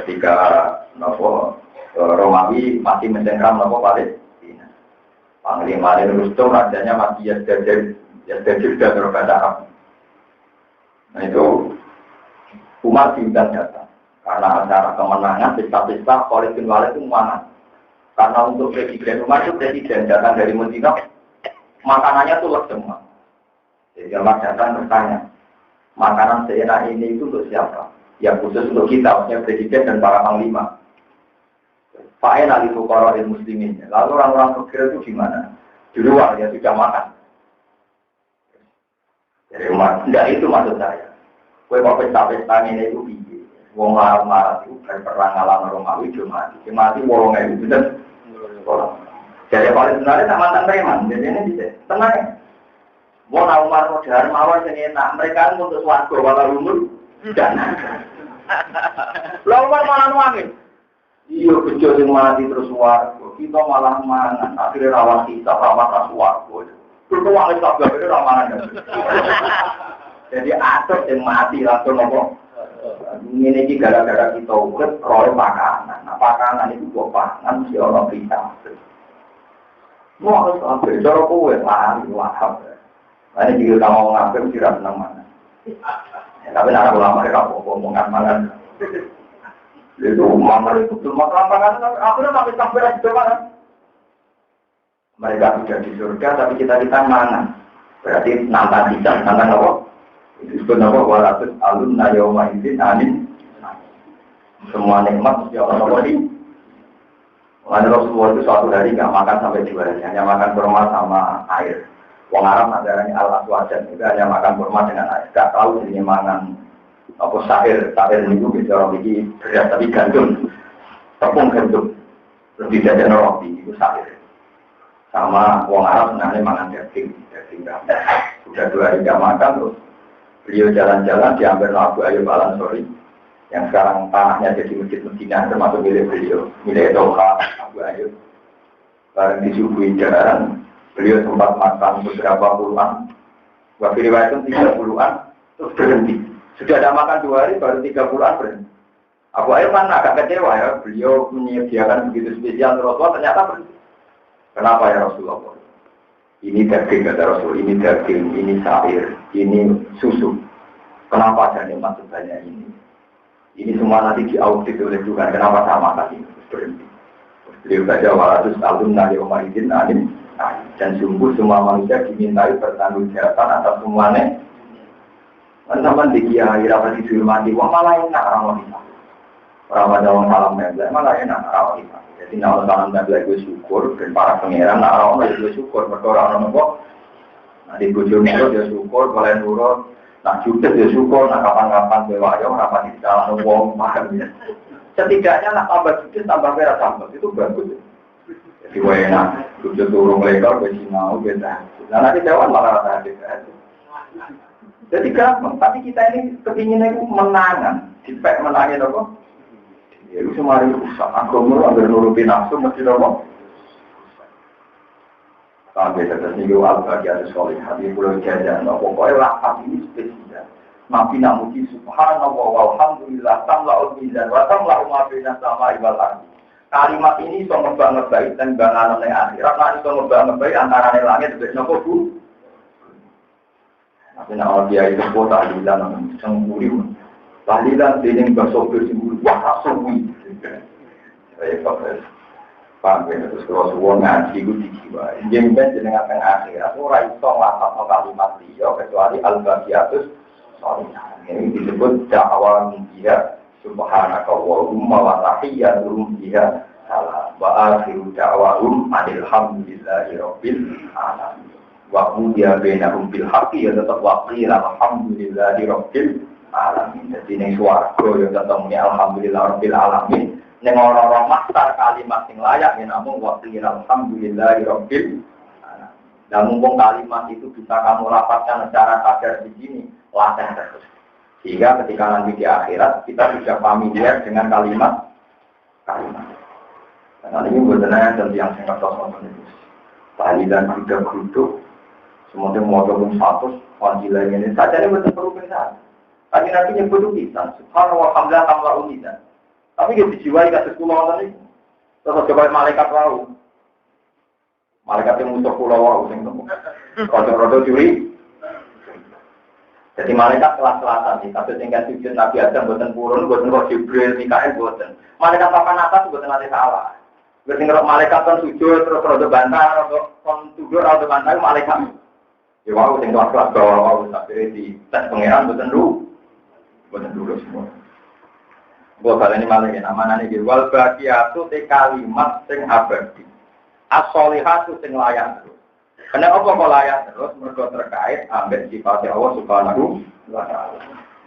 Ketika Romawi masih mencengkram Palestina. Panglimanya Rustum, rajanya masih Yazdajir dan berbahasa Arab. Nah itu Umar diundang datang. Karena acara kemenangan, pesta-pesta, Khalid bin Walid itu mana? Karena untuk Presiden Umar itu Presiden datang dari Medina, makanannya tuh semua. Jadi Umar datang bertanya, makanan seenak ini itu untuk siapa? Ya khusus untuk kita, maksudnya Presiden dan para panglima. Fa'en al-fuqara muslimin. Lalu orang-orang fakir itu gimana? Di luar ya sudah makan. Jadi Umar, enggak itu maksud saya. Kue mau pesta-pesta ini itu biji. Wong marah itu berperang alam Romawi cuma mati wolong itu dan jadi paling sebenarnya tak mantan preman, jadi ini bisa tenang. Mau Umar mau dahar mawar yang enak, mereka untuk swarga walau umur dan. Lalu Umar malah nuangin. Iya bejo yang mati terus swarga, kita malah mangan, akhirnya rawan kita rawan swarga. Bertuang itu tak berbeda ramangan. Jadi atur yang mati langsung ngomong. Ini gara-gara kita urut roy makanan. Nah makanan itu buat pangan si orang kita. Mau harus ambil cara kue lari wahab. Ini juga kamu ngambil tidak senang mana. Tapi nak ulama mereka ngomongkan mangan. Itu mangan itu belum makan pangan. Akhirnya sampai sampai di mana? Mereka sudah di surga tapi kita mangan. Berarti nantang kita, nantang apa? Itu sebenarnya walaupun alun nayoma izin anin semua nikmat mesti Allah beri. Mengenai Rasulullah itu suatu hari nggak makan sampai 2 hari, hanya makan kurma sama air. Wong Arab ajarannya al-aswajan itu hanya makan kurma dengan air. Gak tahu jadinya makan apa sahir itu bisa orang ini beras tapi gandum, tepung gandum, lebih dari roti itu sahir. Sama Wong Arab sebenarnya makan daging gandum. Sudah 2 hari nggak makan terus. Beliau jalan-jalan diambil Abu Ayyub Al-Ansori yang sekarang tanahnya jadi masjid Medina termasuk milik beliau, milik Doha Abu Ayyub. Barang disuguhi jalan, beliau sempat makan beberapa puluhan, waktu riwayat 30-an, terus berhenti. Sudah ada makan 2 hari, baru 30-an berhenti. Abu Ayyub kan agak kecewa ya, beliau menyediakan begitu spesial Rasulullah ternyata berhenti. Kenapa ya Rasulullah? Ini daging kata Rasul, ini daging, ini sair, ini susu. Kenapa ada nikmat sebanyak ini? Ini semua nanti diaudit oleh Tuhan. Kenapa sama tadi? Berhenti. Beliau baca walatus alun nari omar izin alim. Dan sungguh semua manusia dimintai pertanggungjawaban atas semuanya. Teman-teman di kiai rapat dihormati, wah malah enak orang wanita. Orang wanita salam membel, malah enak orang wanita. Jadi kalau salam membel gue syukur dan para pangeran, orang wanita gue syukur berdoa orang kok. Nah di bujur nurut dia syukur, boleh nurut. Nah juga dia syukur, nah kapan-kapan dewa ya rapat di dalam wong paham ya. Setidaknya nak tambah judis tambah merah tambah itu bagus. Jadi enak, bujur turun lekor, gue sinau, beda. Nah nanti dewan malah rasa hati. Jadi gampang, tapi kita ini kepinginnya itu menangan, dipek menangin apa? Ya itu semua itu rusak, agama agar nuruti nafsu mesti apa? Sampai terus nih al-bagian soleh, hati pulau jajan, pokoknya lapan ini spesial. Nabi namuji subhanallah walhamdulillah tamla'ul mizan wa tamla'u ma baina samai wal ardi. Kalimat ini iso ngebak-ngebak dan banganan yang akhirat, nah iso ngebak-ngebak antara langit dan nopo bu. Tapi nak dia itu kota tahlilan semburi. Tahlilan dening bahasa bersemburi wah semburi. Saya pakai terus terus wong ngaji ku dijiwa. Jeneng jeneng akhirat ora iso nglafadzno kalimat liya kecuali al-baqiyatus shalihah. Ini disebut dakwah dia subhanaka Allahumma wa tahiyyatuhum fiha salam wa akhiru da'wahum alhamdulillahi rabbil alamin. Waktu dia benahum bil haqqi ya tetap waqil alhamdulillahi rabbil alamin. Jadi ning swarga ya tetap muni alhamdulillah rabbil alamin. Ning ora-ora maktar kalimat sing layak yen namung waqil alhamdulillahi rabbil alamin. Dan mumpung kalimat itu bisa kamu lafazkan secara sadar di sini, latih terus. Sehingga ketika nanti di akhirat kita sudah familiar dengan kalimat. Karena ini benar dan yang singkat sama itu. Tahlilan juga duduk, semuanya mau gabung satu, fadilah ini saja ini betul perlu pensar. Tapi nanti yang butuh bisa, subhanallah, alhamdulillah, tambah unisan. Tapi dia dijiwai kasus pulau tadi, terus coba malaikat lalu. Malaikat yang musuh pulau lalu, yang temu. Rodo curi. Jadi malaikat kelas-kelasan nih, kasus tingkat sujud Nabi Adam, buatan purun, buatan roh Jibril, Mikael, buatan. Malaikat papan atas, buatan nanti salah. Berarti kalau malaikat kan sujud, terus rodo bantah, rodo kon tudur, rodo bantah, malaikat. Ya wow, yang kelas-kelas bawah, wow, tapi di tes pengeran, buatan dulu semua. Gua kali ini malah ya, namanya ini wal bagiatu te kalimat sing abadi, as-solihatu sing layak terus. Karena apa kok layak terus? Mergo terkait ambek sifat Allah Subhanahu wa taala.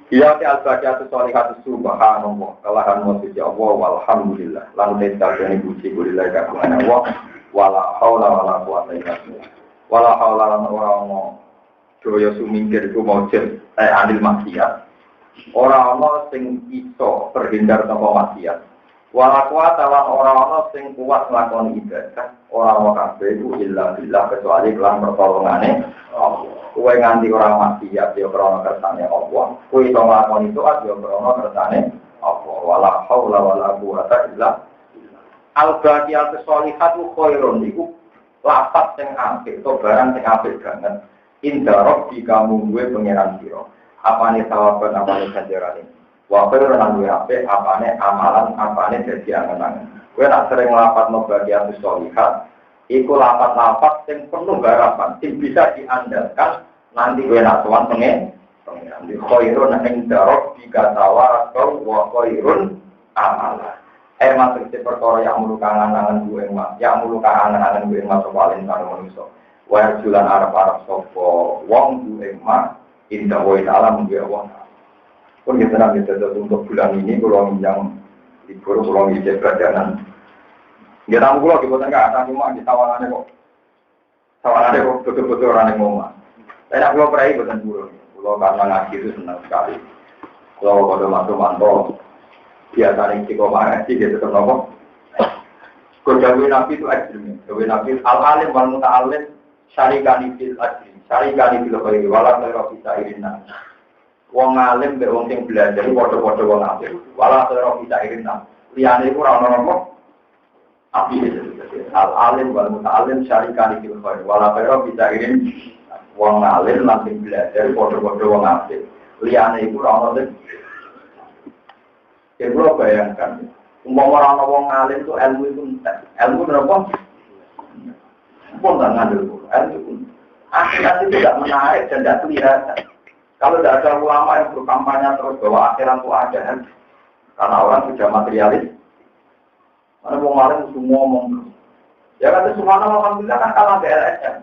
Iya te al-bagiatu solihatu subhanallah, kalahan muji Allah walhamdulillah. Lalu tetapane puji kulilah kagungan Allah, wala haula wala quwata illa billah. Wala haula lan ora ono daya sumingkir iku maujud anil maksiat. Orang-orang sing iso terhindar saka maksiat. Wala kuwata lan orang-orang sing kuat nglakoni ibadah. Orang-orang kabeh iku illa billah kecuali kelan pertolongane Allah. Kowe nganti ora maksiat ya krana kersane Allah. Kowe iso nglakoni taat ya krana kersane Allah. Wala haula wala quwata illa billah. Al-baqiyatu sholihatu khairun iku lafaz sing apik to barang sing apik banget. Inda rabbika mungguwe pangeran sira. Apane sawaban apane ganjaran ini. Wa khairu lan duwe apik apane amalan apane dadi angen-angen. Kowe nak sering nglapatno bagian sholihat, iku lapat-lapat sing penuh harapan, sing bisa diandalkan nanti kowe nak sowan pengen. Di khairun inda rabbika thawaban wa khairun amalan. Masuk ci perkara yang mulu kangen-angen duwe mak, yang mulu kangen-angen duwe mak paling karo manusa. Wa julan arep-arep sapa wong duwe mak indah wa ta'ala menjadi Allah. Pun kita nanti untuk bulan ini kalau yang libur, kalau ngisi pelajaran. Kita tahu kalau di kota nggak ada cuma di tawanannya kok. Tawanannya kok betul-betul orang yang ngomong. Saya nak pulau perai bukan burung. Pulau karena ngaji itu senang sekali. Pulau kalau masuk mantau biasa nih kiko ngaji gitu kenapa? Kejawi nabi itu ajrim. Kejawi nabi al-alim wal muta'alim syarikani fil ajrim. Syarikani fil khairi wala khairu fi sa'irinna. Wong alim mbek wong sing belajar padha-padha wong alim. Wala khairu fi sa'irinna. Liyane iku ora ono apa api al-alim wal muta'alim syarikani fil khairi wala khairu fi sa'irin. Wong alim lan sing belajar padha-padha wong alim. Liyane iku ora ono. Coba bayangkan, umpama orang wong alim itu ilmu itu entek. Ilmu berapa? Pun tak ngandel ilmu. Akhirat itu tidak menarik dan tidak kelihatan. Kalau tidak ada ulama yang berkampanye terus bahwa akhirat itu ada, karena orang sudah materialis. Mana wong alim semua ngomong. Ya kata semua nama alhamdulillah kan kalah BLSM.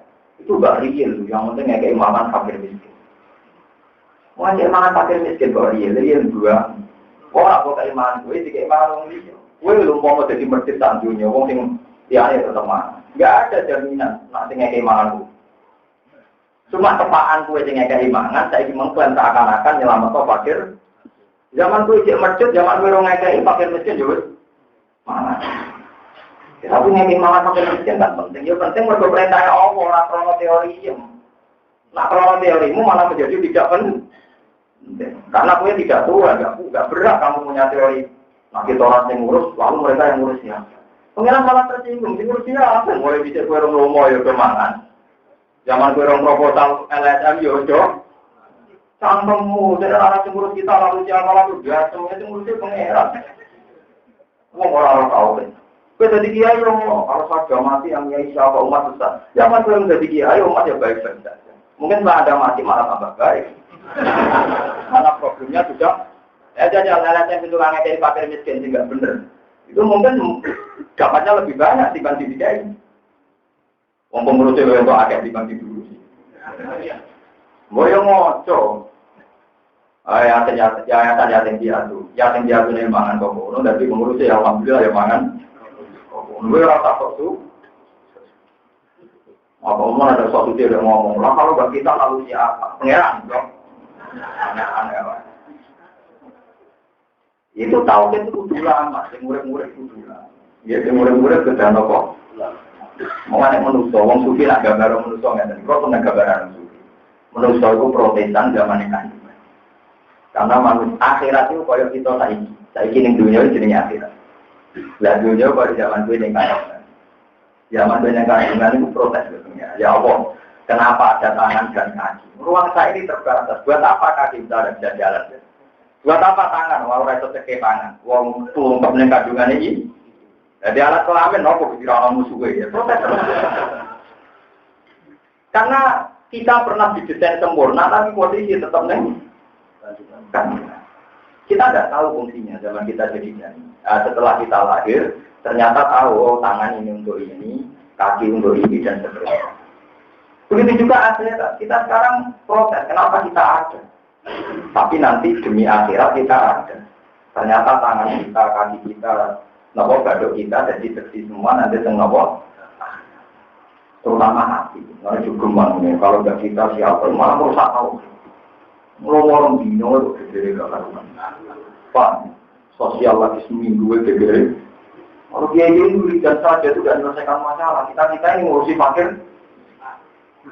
Itu gak real. Yang penting ya keimanan fakir miskin. Mau keimanan fakir miskin kok real dua. Orang kok keimanan gue, jika keimanan orang ini, gue belum mau jadi masjid tanjunya, wong sing tiane teman. Gak ada jaminan nanti keimanan gue. Cuma tepaan gue dengan keimanan, saya mengklaim seakan-akan nyelamat fakir. Zaman gue cek masjid, zaman gue orang ngekei fakir miskin juga. Mana? Tapi keimanan fakir miskin kan penting. Ya penting mereka perintahnya Allah, orang krono teori. Nah krono teorimu malah menjadi tidak penting. Karena gue tidak tua, gak berat kamu punya teori. Nah kita orang yang ngurus, lalu mereka yang ngurusnya. Pengiran malah tersinggung, ngurusnya apa? Mulai bisa gue orang lomo ya kemangan. Zaman gue orang proposal LSM Yojo. Cangkemmu, jadi orang yang ngurus kita lalu siapa lalu dia semuanya yang ngurusnya pengiran. Orang tahu kan. Gue jadi kiai lomo, kalau saja mati yang kiai siapa umat besar. Zaman gue yang jadi kiai umat ya baik-baik saja. Mungkin setelah ada mati malah tambah baik. Karena problemnya sudah jadi LSM itu orang yang fakir miskin tidak benar. Itu mungkin dapatnya lebih banyak dibanding dia ini. Wong pengurusnya yang untuk agak dibanding dulu sih. Boyo ngoco. Yatim piatu ini mangan kokono, tapi pengurusnya yang alhamdulillah yang mangan. Gue rasa kok tuh. Apa ada suatu dia yang ngomong lah kalau bagi kita lalu siapa? Pengeran dong. Aneh-aneh. Itu tahu itu kudu lama, murid-murid kudu lama. Ya murid-murid kedah nopo. Mengenai manusia, wong sufi nak gambar manusia nggak ada. Kau pernah gambaran sufi? Manusia itu Protestan zaman ini. Karena manusia akhirat itu koyo kita saiki ning dunia itu jenenge akhirat. Lah dunia pada zaman gue ning kanan. Zaman gue ning kanan itu protes sebetulnya. Ya Allah, kenapa ada tangan dan kaki? Ruang saya ini terbatas. Buat apa kaki kita bisa jalan? Buat apa tangan? Mau reso cekek tangan. Wong tulungkep ning kandungan ini. Jadi alat kelamin, nopo kira orang musuh ya, protes. Karena kita pernah didesain sempurna, tapi posisi tetap neng. Kita tidak tahu fungsinya zaman kita jadi janin. Setelah kita lahir, ternyata tahu oh, tangan ini untuk ini, kaki untuk ini dan seterusnya. Begitu juga akhirat. Kita sekarang protes, kenapa kita ada? Tapi nanti demi akhirat kita ada. Ternyata tangan kita, kaki kita. Nopo badok kita jadi bersih semua nanti nopo terutama hati. Karena juga mana kalau nggak kita siapa malah merusak tahu. Ngomong dino itu gede karuan. Pak sosial lagi seminggu gede. Kalau dia ini wiridan saja itu tidak menyelesaikan masalah. Kita ini ngurusi fakir.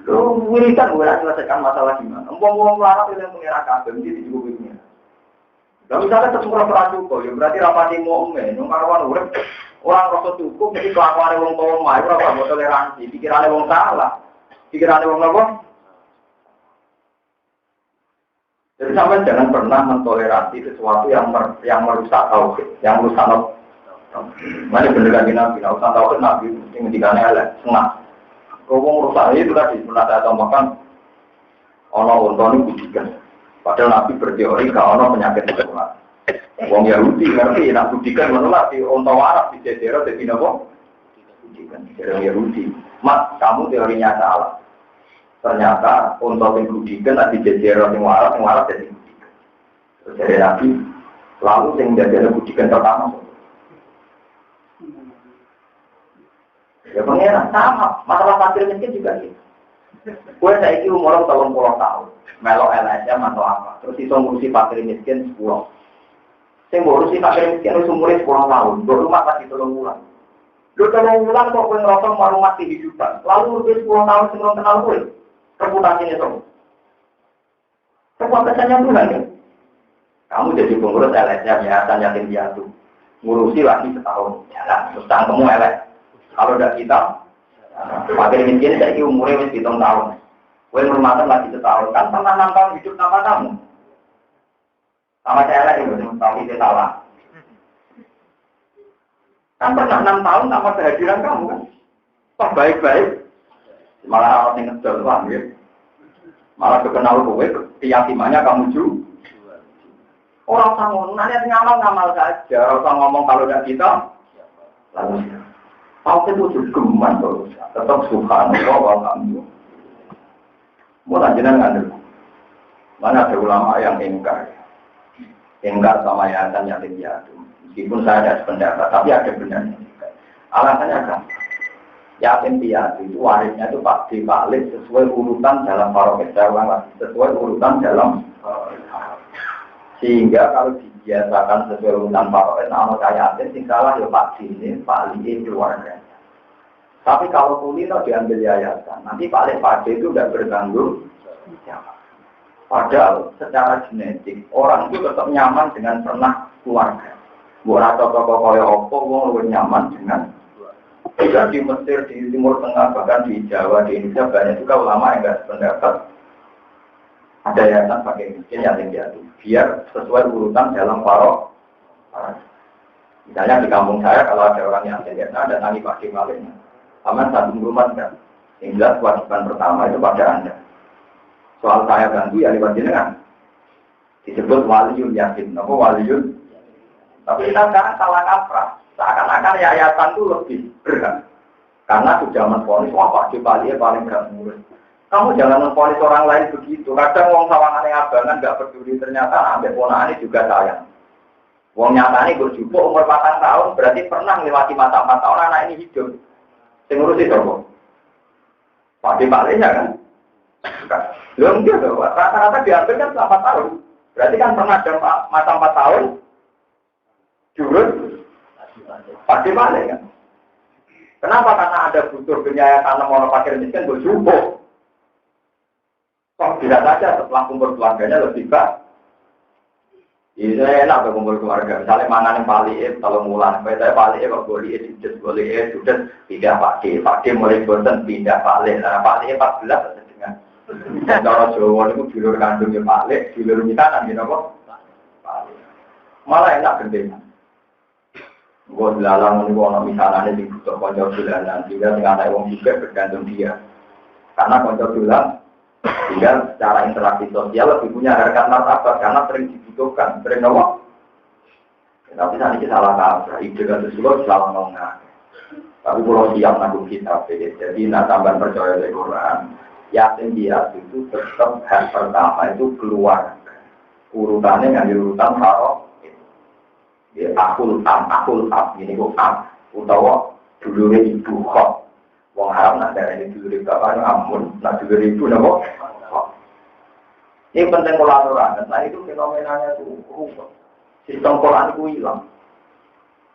Lo wiridan bukan menyelesaikan masalah gimana? Ngomong larang itu yang mengira kagum jadi juga begini. Nah, misalnya tersurat cukup, ya berarti rapati mu'min, yang karuan urip orang rasa cukup, jadi kelakuan wong koma, itu apa buat toleransi, pikirannya wong salah, pikirannya wong apa? Jadi sampai jangan pernah mentoleransi sesuatu yang merusak tauhid, yang merusak tauhid. Mana beneran Nabi, urusan tauhid Nabi, yang mendikannya elek, senang. Kalau merusak itu tadi, pernah saya tambahkan, ono ini budikan. Padahal Nabi berteori kalau ada penyakit menular. Wong Yahudi ngerti, nak budikan menular di ontong Arab di Jazirah jadi apa? Budikan, Jazirah Yahudi. Mak, kamu teorinya salah. Ternyata ontong yang budikan di Jazirah yang Arab jadi budikan. Terus dari Nabi, lalu yang Jazirah budikan pertama. Ya pengen sama, masalah fakir miskin juga gitu. Gue saya kira umur 30 tahun. Melok LSM atau apa, terus itu ngurusi fakir miskin 10. Saya ngurusi fakir miskin umurnya 10 tahun, rumah masih 3 bulan. 3 bulan kok gue ngerosok rumah kehidupan, lalu lebih 10 tahun sebelum kenal gue, reputasinya tuh. Reputasinya Tuhan ya. Kamu jadi pengurus LSM Yayasan Yatim Piatu, ngurusi lagi setahun, jalan, terus tangkemu LS. Kalau udah kita, fakir miskin saya kira umurnya masih 7 tahun. Gue merumahkan lagi setahun, kan pernah 6 tahun hidup sama kamu. Sama saya lagi, tapi saya salah. Kan pernah 6 tahun sama kehadiran kamu kan. Toh baik-baik. Malah orang yang ngedol, paham ya. Malah kekenal gue, keyakinannya kamu juga. Orang sama, nanya ngamal saja. Orang ngomong kalau udah kita, lalu aku itu juga tetap subhanallah walhamdulillah. Mulai jenengan ada. Mana ada ulama yang ingkar sama yayasan yatim piatu. Meskipun saya ada pendapat, tapi ada benarnya. Alasannya kan, yatim piatu itu warisnya itu pasti balik sesuai urutan dalam paroket lagi, sesuai urutan dalam sehingga kalau dibiasakan sesuai urutan paroket, nama saya yatim, sing salah ya pasti ini paling keluarga. Tapi kalau kulino diambil yayasan, nanti paling pada itu udah bertanggung jawab. Padahal secara genetik, orang itu tetap nyaman dengan pernah keluarga. Buat toko kaya opo, orang lebih nyaman dengan keluarga. Di Mesir, di Timur Tengah, bahkan di Jawa, di Indonesia, banyak juga ulama yang nggak sependapat. Ada yayasan pakai miskin yatim piatu, biar sesuai urutan dalam parok. Misalnya di kampung saya, kalau ada orang yang yatim, ada nanti pakai malingnya. Aman satu rumah kan. Yang jelas kewajiban pertama itu pada Anda. Soal saya bantu ya lewat jenengan. Disebut waliyul yatim. Apa waliyul? Tapi kita sekarang salah kaprah. Seakan-akan yayasan itu lebih berat. Karena sudah menfonis, wah Pak Jepali paling gak ngurus. Kamu jangan menfonis orang lain begitu. Kadang wong sawangan yang abangan gak peduli, ternyata ambil ponaan juga sayang. Wong nyatanya gue juga umur 4 tahun, berarti pernah melewati masa 4 tahun anak ini hidup. Ngurusi dong, Pak Dipalenya kan? Belum gitu, rata-rata diambil kan selama 4 tahun. Berarti kan pernah ada masa 4 tahun, jurus Pasti balik kan? Kenapa? Karena ada butuh biaya tanam orang fakir miskin bersyukur. Kok tidak saja setelah kumpul keluarganya lebih baik. Ini enak ke kumpul keluarga. Misalnya mana yang paling kalau mulan, saya paling kok boleh sudah tidak pakai mulai bosan pindah paling. Nah paling 14 dengan cara Jawa itu dulur kandungnya paling, dulur kita gitu kok. Malah enak gendeng. Gue dilalang ini kalau misalnya di butuh konco bulanan, sehingga dengan ada uang juga bergantung dia. Karena konco bulan, sehingga secara interaksi sosial lebih punya harkat martabat karena sering dibutuhkan, sering ngomong. Tapi saat ini salah kaprah, ide kan sesuatu selalu ngomong. Tapi kalau siap nanggung kitab, jadi nak tambah percaya dari Quran, yakin dia itu tetap hal pertama itu keluar. Urutannya nggak urutan haram. Ya, akul am, ini kok am, utawa dulure ibu kok, wong Arab nak darah ini dulure bapak amun, nak dulure ibu nabo. Ini penting kolaborasi, nah itu fenomenanya itu rupa, sistem Quran itu hilang.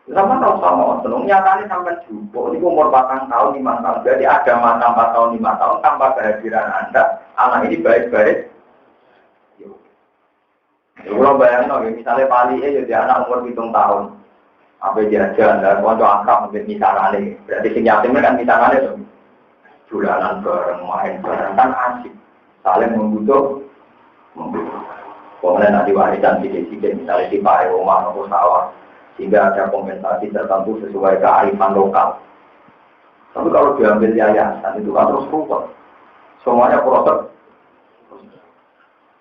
Sama tahu sama, senangnya kali sampai jumbo, ini umur 4 tahun, 5 tahun, jadi ada masa 4 tahun, 5 tahun, tanpa kehadiran Anda, anak ini baik-baik. Kalau bayangin, misalnya Pali jadi anak umur 7 tahun, apa jajan dan konco akrab mungkin misalnya, berarti si yatim kan misalnya itu, bulanan bareng, main bareng kan asik, saling membutuh. Kemudian nanti warisan sidik-sidik misalnya di pakai rumah atau sawah, sehingga ada kompensasi tertentu sesuai kearifan lokal. Tapi kalau diambil yayasan itu kan terus ruwet, semuanya proses.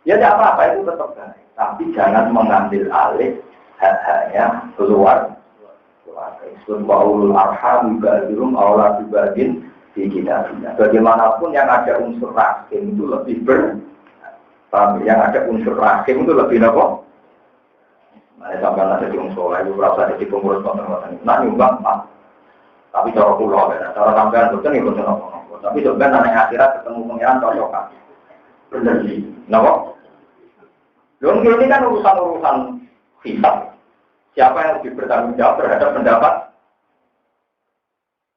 Ya tidak apa-apa itu tetap baik. Tapi jangan mengambil alih hak-haknya keluar. Subhanul arham ba'dhum aula bibadin di kita. Bagaimanapun yang ada unsur rahim itu lebih yang ada unsur rahim itu lebih apa? Nah, sampai ada di unsur itu berasa di pengurus konten-konten. Nah, nyumbang Pak. Tapi cara pulau ya, cara sampean betul nih betul apa. Tapi sebenarnya nanti akhirat ketemu pengiran cocokan. Benar sih. Kenapa? Lalu ini kan urusan-urusan hisab. Siapa yang lebih bertanggung jawab terhadap pendapat?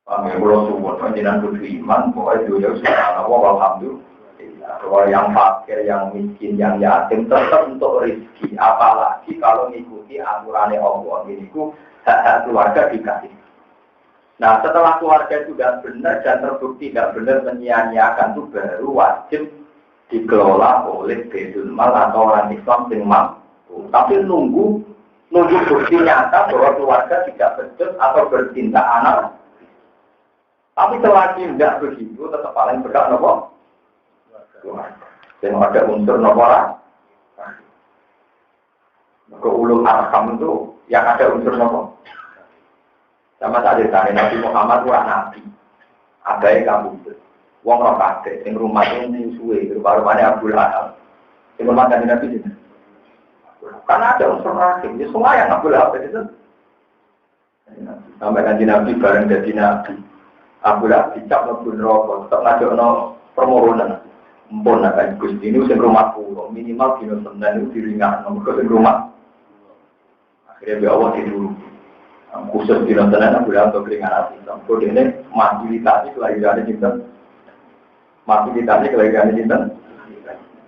Kami belum semua penjinan beriman, bahwa itu ya sudah alhamdulillah. Bahwa yang fakir, yang miskin, yang yatim tetap untuk rezeki. Apalagi kalau mengikuti aturannya Allah ini, hak-hak keluarga dikasih. Nah, setelah keluarga itu tidak benar dan terbukti tidak benar menyia-nyiakan itu baru wajib dikelola oleh Baitul Mal atau orang Islam yang mampu. Tapi nunggu bukti nyata bahwa keluarga tidak betul atau bercinta anak. Tapi selagi tidak begitu, tetap paling berhak nopo keluarga. Dan ada unsur nopo ke ulul arham itu yang ada unsur nopo. Sama tadi Nabi Muhammad itu nabi. Ada yang kamu wong ora kabeh sing rumate musuhe rupa-rupane Abdul Lahab. Sing rumah kanjeng Nabi itu. Karena ada unsur rahim, ya semua yang Abdul Lahab itu. Sampai kanjeng Nabi bareng dadi nabi. Abdul Lahab dicap mlebu neraka, tetep ngajokno permohonan. Mumpun akan Gusti ini sing rumah kula, minimal dina Senin itu diringakno mergo sing rumah. Akhirnya dia Allah dulu. Khusus dina Senin Abdul Lahab keringan ati. Sampai dene majilitasi kelahiran cinta. Masih ditanya kelahiran cinta,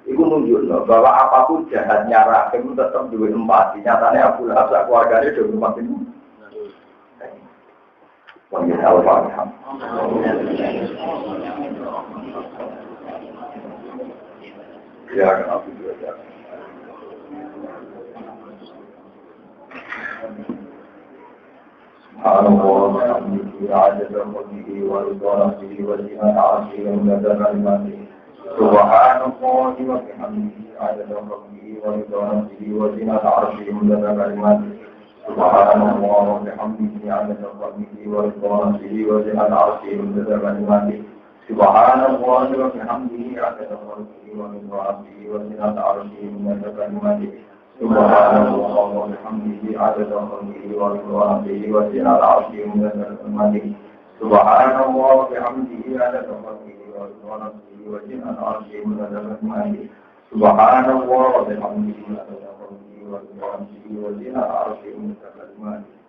itu menunjukkan bahwa apapun jahatnya rahim tetap dua empati. Nyatanya Abu Lahab keluarganya dua empati itu. Wanita al-Fatihah. Ya, Abu Lahab. Subhanallah, alhamdulillah, adada khulqihi wa ridwanatihi wa zinata arshihi wa midada kalimatihi. Subhanallah wa bihamdihi, adada khulqihi wa ridwanatihi wa zinata arshihi wa midada kalimatihi. Subhanallah wa bihamdihi, adada khulqihi wa ridwanatihi wa zinata arshihi wa midada kalimatihi. Subhanallah wa bihamdihi, adada khulqihi wa ridwanatihi wa zinata arshihi wa midada kalimatihi. Subhanallah wa bihamdihi adada khalqihi wa ridwanihi wa zinata arshihi wa midada kalimatihi. Subhanallah wa bihamdihi adada khalqihi wa ridwanihi wa zinata arshihi wa midada kalimatihi. Subhanallah wa bihamdihi adada khalqihi wa ridwanihi wa zinata arshihi wa midada kalimatihi.